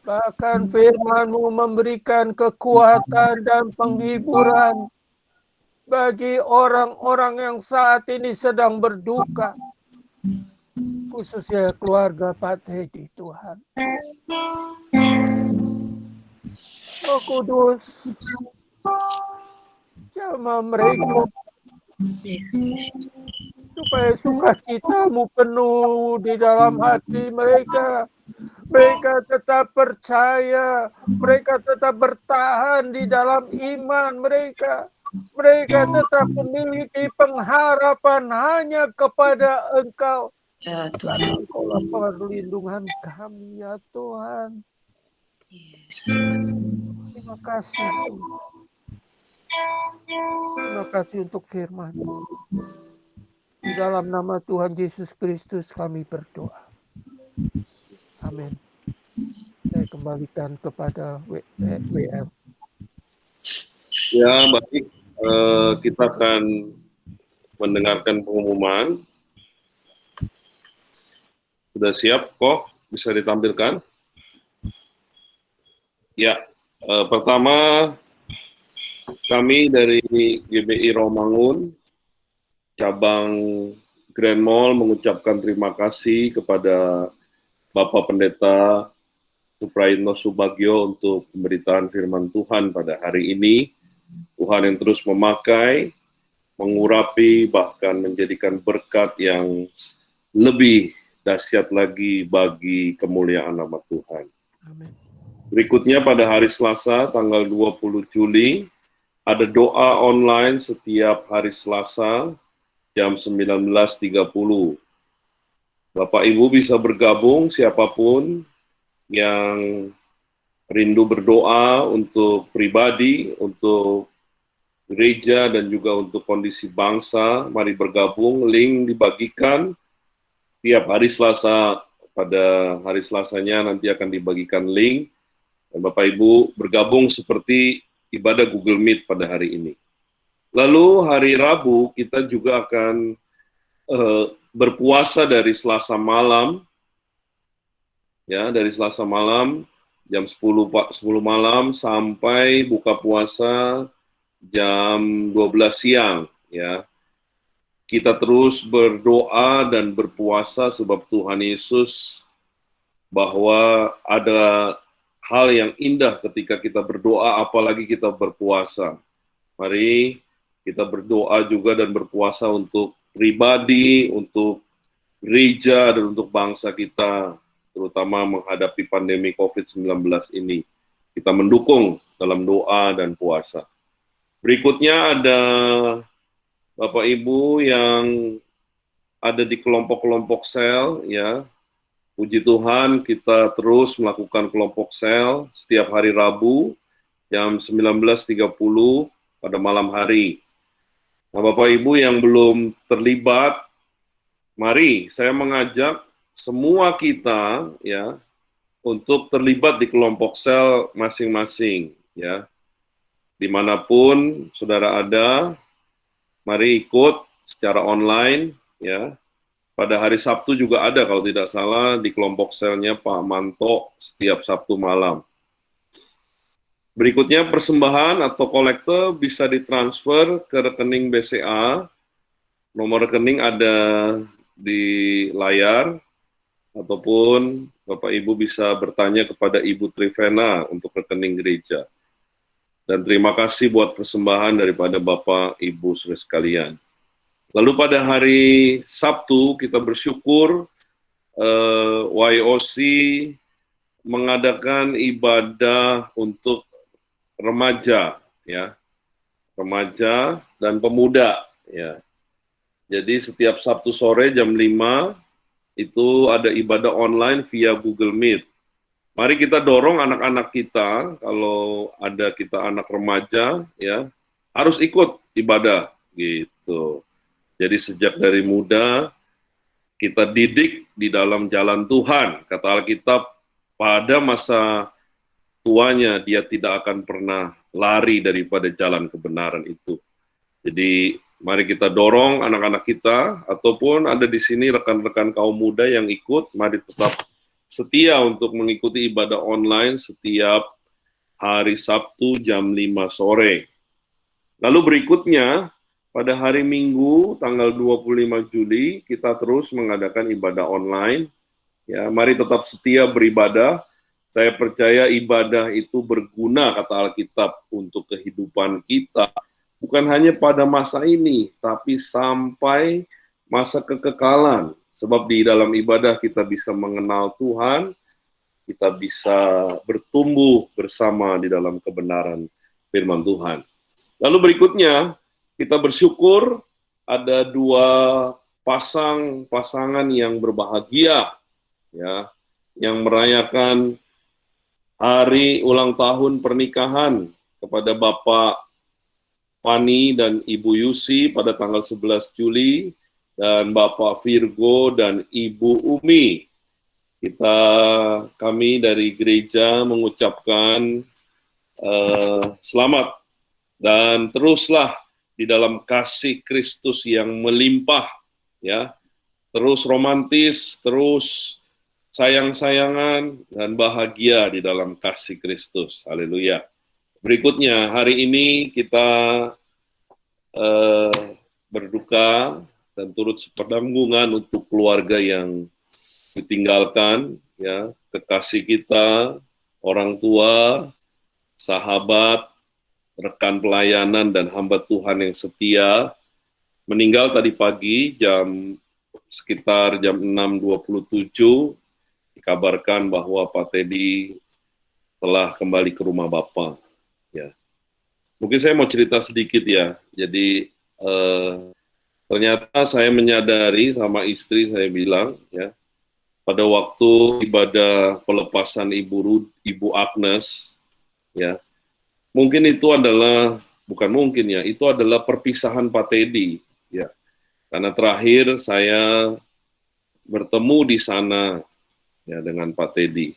Bahkan firman-Mu memberikan kekuatan dan penghiburan bagi orang-orang yang saat ini sedang berduka, khususnya keluarga Pak Teddy, Tuhan. Oh Kudus, jamah mereka supaya sukacita-Mu penuh di dalam hati mereka. Mereka tetap percaya, mereka tetap bertahan di dalam iman mereka. Mereka tetap memiliki pengharapan hanya kepada Engkau. Ya Tuhan. Karena Engkaulah perlindungan kami ya Tuhan. Yes. Terima kasih Tuhan. Terima kasih untuk firman. Di dalam nama Tuhan Yesus Kristus kami berdoa. Amin. Saya kembalikan kepada WM. Ya, baik. Kita akan mendengarkan pengumuman. Sudah siap kok? Bisa ditampilkan? Ya, pertama kami dari GBI Romangun, cabang Grand Mall mengucapkan terima kasih kepada Bapak Pendeta Suprayitno Subagio untuk pemberitaan firman Tuhan pada hari ini. Tuhan yang terus memakai, mengurapi, bahkan menjadikan berkat yang lebih dahsyat lagi bagi kemuliaan nama Tuhan. Amin. Berikutnya pada hari Selasa tanggal 20 Juli ada doa online setiap hari Selasa jam 19.30. Bapak Ibu bisa bergabung, siapapun yang rindu berdoa untuk pribadi, untuk gereja, dan juga untuk kondisi bangsa, mari bergabung. Link dibagikan tiap hari Selasa. Pada hari Selasanya nanti akan dibagikan link, dan Bapak Ibu bergabung seperti ibadah Google Meet pada hari ini. Lalu hari Rabu kita juga akan berpuasa dari Selasa malam, ya, dari Selasa malam jam 10 malam sampai buka puasa jam 12 siang, ya. Kita terus berdoa dan berpuasa sebab Tuhan Yesus bahwa ada hal yang indah ketika kita berdoa, apalagi kita berpuasa. Mari kita berdoa juga dan berpuasa untuk pribadi, untuk gereja, dan untuk bangsa kita, terutama menghadapi pandemi COVID-19 ini. Kita mendukung dalam doa dan puasa. Berikutnya ada Bapak Ibu yang ada di kelompok-kelompok sel, ya. Puji Tuhan, kita terus melakukan kelompok sel setiap hari Rabu jam 19.30 pada malam hari. Nah, Bapak Ibu yang belum terlibat, mari saya mengajak semua kita, ya, untuk terlibat di kelompok sel masing-masing, ya. Dimanapun saudara ada, mari ikut secara online, ya. Pada hari Sabtu juga ada kalau tidak salah di kelompok selnya Pak Manto setiap Sabtu malam. Berikutnya persembahan atau kolekte bisa ditransfer ke rekening BCA. Nomor rekening ada di layar, ataupun Bapak Ibu bisa bertanya kepada Ibu Trivena untuk rekening gereja. Dan terima kasih buat persembahan daripada Bapak Ibu saudara sekalian. Lalu pada hari Sabtu kita bersyukur YOC mengadakan ibadah untuk remaja, ya, remaja dan pemuda, ya. Jadi setiap Sabtu sore jam 5 itu ada ibadah online via Google Meet. Mari kita dorong anak-anak kita, kalau ada kita anak remaja, ya, harus ikut ibadah, gitu. Jadi sejak dari muda kita didik di dalam jalan Tuhan. Kata Alkitab, pada masa tuanya dia tidak akan pernah lari daripada jalan kebenaran itu. Jadi mari kita dorong anak-anak kita, ataupun ada di sini rekan-rekan kaum muda yang ikut, mari tetap setia untuk mengikuti ibadah online setiap hari Sabtu jam 5 sore. Lalu berikutnya, pada hari Minggu tanggal 25 Juli, kita terus mengadakan ibadah online. Ya, mari tetap setia beribadah. Saya percaya ibadah itu berguna, kata Alkitab, untuk kehidupan kita. Bukan hanya pada masa ini, tapi sampai masa kekekalan. Sebab di dalam ibadah kita bisa mengenal Tuhan, kita bisa bertumbuh bersama di dalam kebenaran firman Tuhan. Lalu berikutnya, kita bersyukur ada 2 pasangan yang berbahagia, ya, yang merayakan hari ulang tahun pernikahan kepada Bapak Fani dan Ibu Yusi pada tanggal 11 Juli, dan Bapak Virgo dan Ibu Umi. Kami dari gereja mengucapkan selamat, dan teruslah di dalam kasih Kristus yang melimpah, ya. Terus romantis, terus sayang-sayangan, dan bahagia di dalam kasih Kristus. Haleluya. Berikutnya, hari ini kita berduka dan turut sepenanggungan untuk keluarga yang ditinggalkan, ya, kekasih kita, orang tua, sahabat, rekan pelayanan, dan hamba Tuhan yang setia, meninggal tadi pagi sekitar jam 6.27, dikabarkan bahwa Pak Teddy telah kembali ke rumah Bapa. Ya. Mungkin saya mau cerita sedikit, ya. Jadi ternyata saya menyadari sama istri, saya bilang, ya, pada waktu ibadah pelepasan Ibu Agnes, ya, mungkin itu adalah, bukan mungkin, ya, itu adalah perpisahan Pak Teddy, ya. Karena terakhir saya bertemu di sana, ya, dengan Pak Teddy.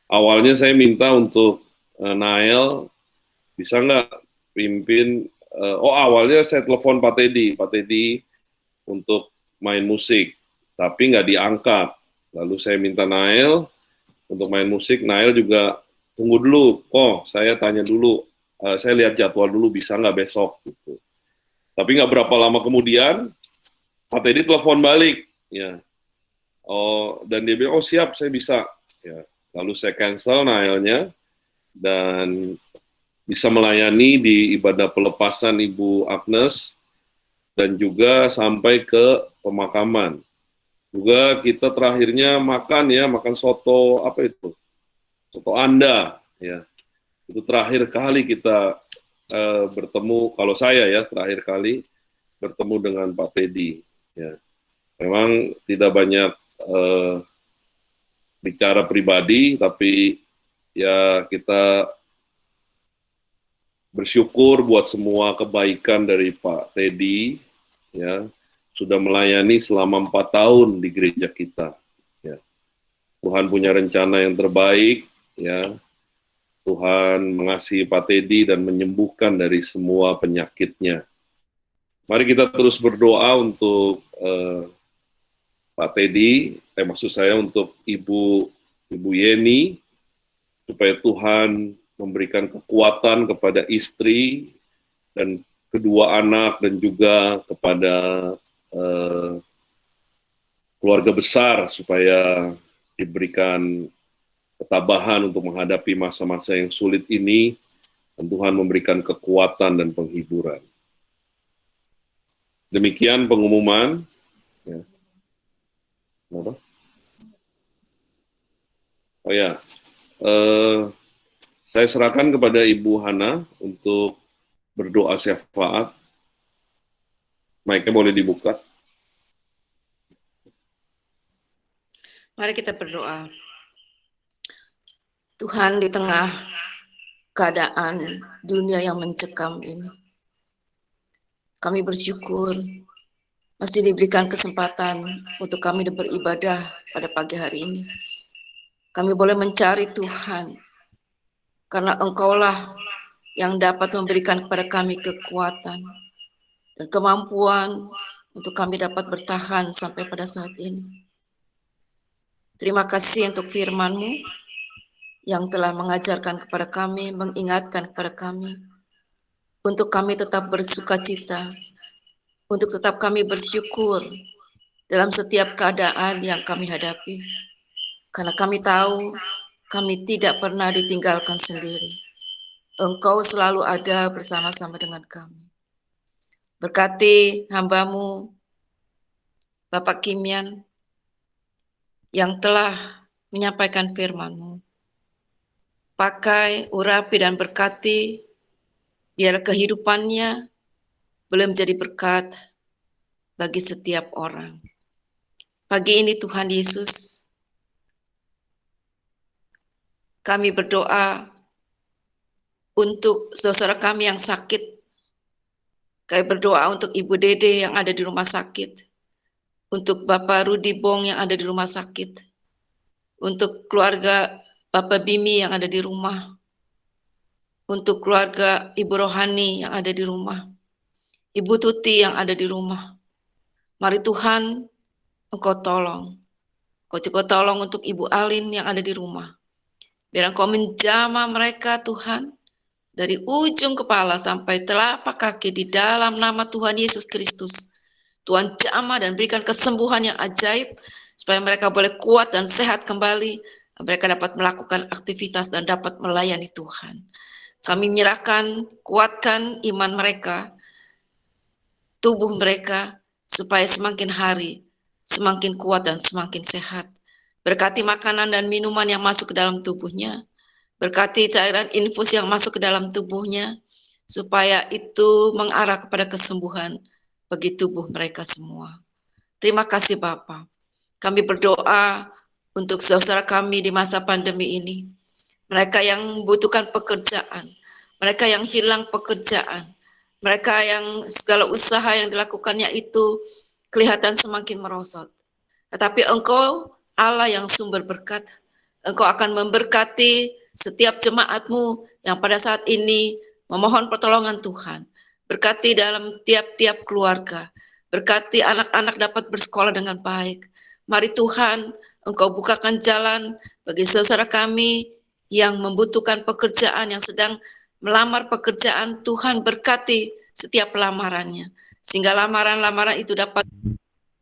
Awalnya saya minta untuk Nael, bisa nggak pimpin, awalnya saya telepon Pak Teddy untuk main musik, tapi nggak diangkat. Lalu saya minta Nael untuk main musik, Nael juga tunggu dulu, saya tanya dulu, saya lihat jadwal dulu, bisa nggak besok, gitu. Tapi nggak berapa lama kemudian, Pak Teddy telepon balik, ya. Dan dia bilang, siap, saya bisa. Ya. Lalu saya cancel Naelnya, dan bisa melayani di ibadah pelepasan Ibu Agnes, dan juga sampai ke pemakaman. Juga kita terakhirnya makan soto, apa itu? Soto Anda, ya. Itu terakhir kali kita bertemu, kalau saya, ya, terakhir kali bertemu dengan Pak Teddy, ya. Memang tidak banyak bicara pribadi, tapi ya kita bersyukur buat semua kebaikan dari Pak Teddy, ya, sudah melayani selama 4 tahun di gereja kita, ya. Tuhan punya rencana yang terbaik, ya. Tuhan mengasihi Pak Teddy dan menyembuhkan dari semua penyakitnya. Mari kita terus berdoa untuk Pak Teddy, maksud saya untuk Ibu Yeni, supaya Tuhan memberikan kekuatan kepada istri dan kedua anak, dan juga kepada keluarga besar, supaya diberikan ketabahan untuk menghadapi masa-masa yang sulit ini, dan Tuhan memberikan kekuatan dan penghiburan. Demikian pengumuman. Ya. Apa? Oh ya, saya serahkan kepada Ibu Hana untuk berdoa syafaat. Mic-nya boleh dibuka. Mari kita berdoa. Tuhan, di tengah keadaan dunia yang mencekam ini, kami bersyukur masih diberikan kesempatan untuk kami beribadah pada pagi hari ini. Kami boleh mencari Tuhan, karena Engkaulah yang dapat memberikan kepada kami kekuatan dan kemampuan untuk kami dapat bertahan sampai pada saat ini. Terima kasih untuk firman-Mu yang telah mengajarkan kepada kami, mengingatkan kepada kami, untuk kami tetap bersukacita, untuk tetap kami bersyukur dalam setiap keadaan yang kami hadapi. Karena kami tahu kami tidak pernah ditinggalkan sendiri. Engkau selalu ada bersama-sama dengan kami. Berkati hamba-Mu, Bapak Kimian, yang telah menyampaikan firman-Mu. Pakai, urapi, dan berkati, biar kehidupannya boleh menjadi berkat bagi setiap orang. Pagi ini Tuhan Yesus, kami berdoa untuk saudara kami yang sakit. Kami berdoa untuk Ibu Dede yang ada di rumah sakit. Untuk Bapak Rudi Bong yang ada di rumah sakit. Untuk keluarga Bapak Bimi yang ada di rumah. Untuk keluarga Ibu Rohani yang ada di rumah. Ibu Tuti yang ada di rumah. Mari Tuhan, Engkau tolong. Kau juga tolong untuk Ibu Alin yang ada di rumah. Biar Engkau menjamah mereka Tuhan, dari ujung kepala sampai telapak kaki di dalam nama Tuhan Yesus Kristus. Tuhan jamah dan berikan kesembuhan yang ajaib, supaya mereka boleh kuat dan sehat kembali. Mereka dapat melakukan aktivitas dan dapat melayani Tuhan. Kami menyerahkan, kuatkan iman mereka, tubuh mereka, supaya semakin hari semakin kuat dan semakin sehat. Berkati makanan dan minuman yang masuk ke dalam tubuhnya. Berkati cairan infus yang masuk ke dalam tubuhnya. Supaya itu mengarah kepada kesembuhan bagi tubuh mereka semua. Terima kasih Bapa. Kami berdoa untuk saudara kami di masa pandemi ini. Mereka yang membutuhkan pekerjaan. Mereka yang hilang pekerjaan. Mereka yang segala usaha yang dilakukannya itu kelihatan semakin merosot. Tetapi Engkau Allah yang sumber berkat. Engkau akan memberkati setiap jemaat-Mu yang pada saat ini memohon pertolongan Tuhan. Berkati dalam tiap-tiap keluarga. Berkati anak-anak dapat bersekolah dengan baik. Mari Tuhan, Engkau bukakan jalan bagi saudara kami yang membutuhkan pekerjaan, yang sedang melamar pekerjaan. Tuhan berkati setiap lamarannya. Sehingga lamaran-lamaran itu dapat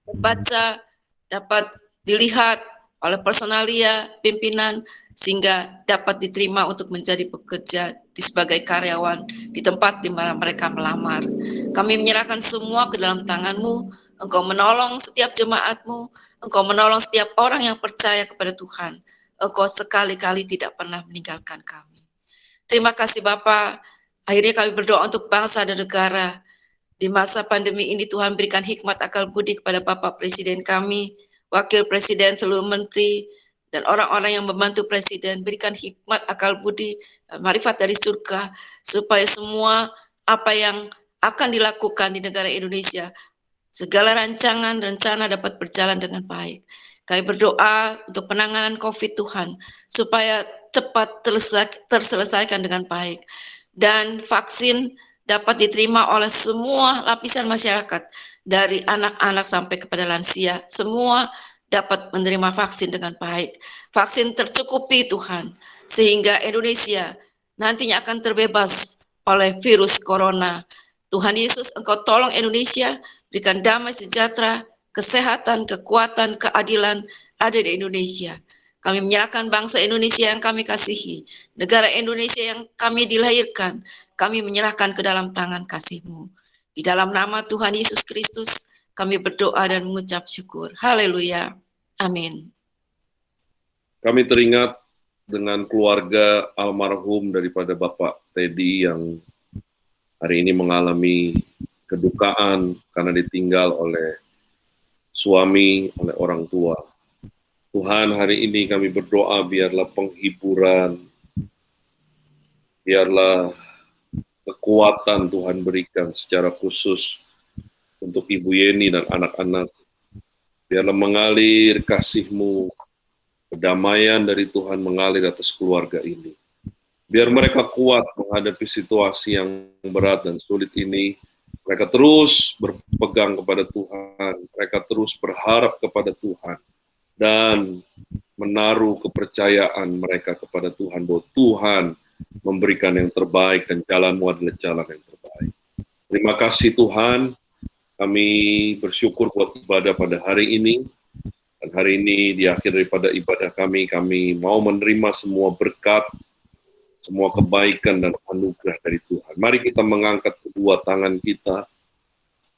dibaca, dapat dilihat oleh personalia, pimpinan, sehingga dapat diterima untuk menjadi pekerja sebagai karyawan di tempat di mana mereka melamar. Kami menyerahkan semua ke dalam tangan-Mu. Engkau menolong setiap jemaat-Mu. Engkau menolong setiap orang yang percaya kepada Tuhan. Engkau sekali-kali tidak pernah meninggalkan kami. Terima kasih Bapa. Akhirnya kami berdoa untuk bangsa dan negara. Di masa pandemi ini Tuhan berikan hikmat akal budi kepada Bapak Presiden kami, Wakil Presiden, seluruh menteri, dan orang-orang yang membantu Presiden. Berikan hikmat akal budi, marifat dari surga, supaya semua apa yang akan dilakukan di negara Indonesia, segala rancangan, rencana dapat berjalan dengan baik. Kami berdoa untuk penanganan COVID Tuhan, supaya cepat terselesaikan dengan baik. Dan vaksin dapat diterima oleh semua lapisan masyarakat, dari anak-anak sampai kepada lansia, semua dapat menerima vaksin dengan baik. Vaksin tercukupi Tuhan, sehingga Indonesia nantinya akan terbebas oleh virus corona. Tuhan Yesus, Engkau tolong Indonesia, berikan damai sejahtera, kesehatan, kekuatan, keadilan ada di Indonesia. Kami menyerahkan bangsa Indonesia yang kami kasihi, negara Indonesia yang kami dilahirkan, kami menyerahkan ke dalam tangan kasih-Mu. Di dalam nama Tuhan Yesus Kristus, kami berdoa dan mengucap syukur. Haleluya. Amin. Kami teringat dengan keluarga almarhum daripada Bapak Teddy yang hari ini mengalami kedukaan karena ditinggal oleh suami, oleh orang tua. Tuhan, hari ini kami berdoa biarlah penghiburan, biarlah kekuatan Tuhan berikan secara khusus untuk Ibu Yeni dan anak-anak. Biarlah mengalir kasih-Mu, kedamaian dari Tuhan mengalir atas keluarga ini. Biar mereka kuat menghadapi situasi yang berat dan sulit ini. Mereka terus berpegang kepada Tuhan. Mereka terus berharap kepada Tuhan. Dan menaruh kepercayaan mereka kepada Tuhan, bahwa Tuhan memberikan yang terbaik dan jalan-Mu adalah jalan yang terbaik. Terima kasih Tuhan, kami bersyukur buat ibadah pada hari ini. Dan hari ini di akhir daripada ibadah kami mau menerima semua berkat, semua kebaikan dan anugerah dari Tuhan. Mari kita mengangkat kedua tangan kita.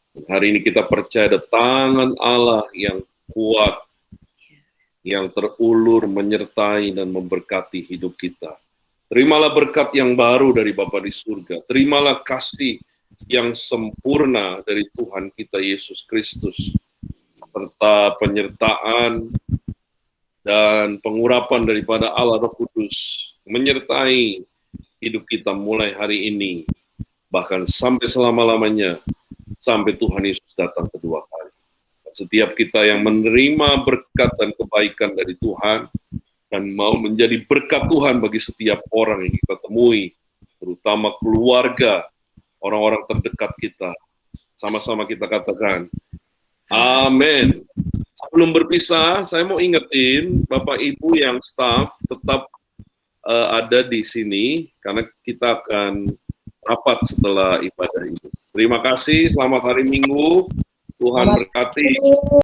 Dan hari ini kita percaya ada tangan Allah yang kuat, yang terulur menyertai dan memberkati hidup kita. Terimalah berkat yang baru dari Bapa di surga. Terimalah kasih yang sempurna dari Tuhan kita Yesus Kristus. serta penyertaan dan pengurapan daripada Allah Roh Kudus menyertai hidup kita mulai hari ini, bahkan sampai selama-lamanya, sampai Tuhan Yesus datang kedua kali. Setiap kita yang menerima berkat dan kebaikan dari Tuhan, dan mau menjadi berkat Tuhan bagi setiap orang yang kita temui, terutama keluarga, orang-orang terdekat kita, sama-sama kita katakan, amin. Sebelum berpisah, saya mau ingetin Bapak Ibu yang staff tetap ada di sini, karena kita akan rapat setelah ibadah ini. Terima kasih, selamat hari Minggu, Tuhan berkati.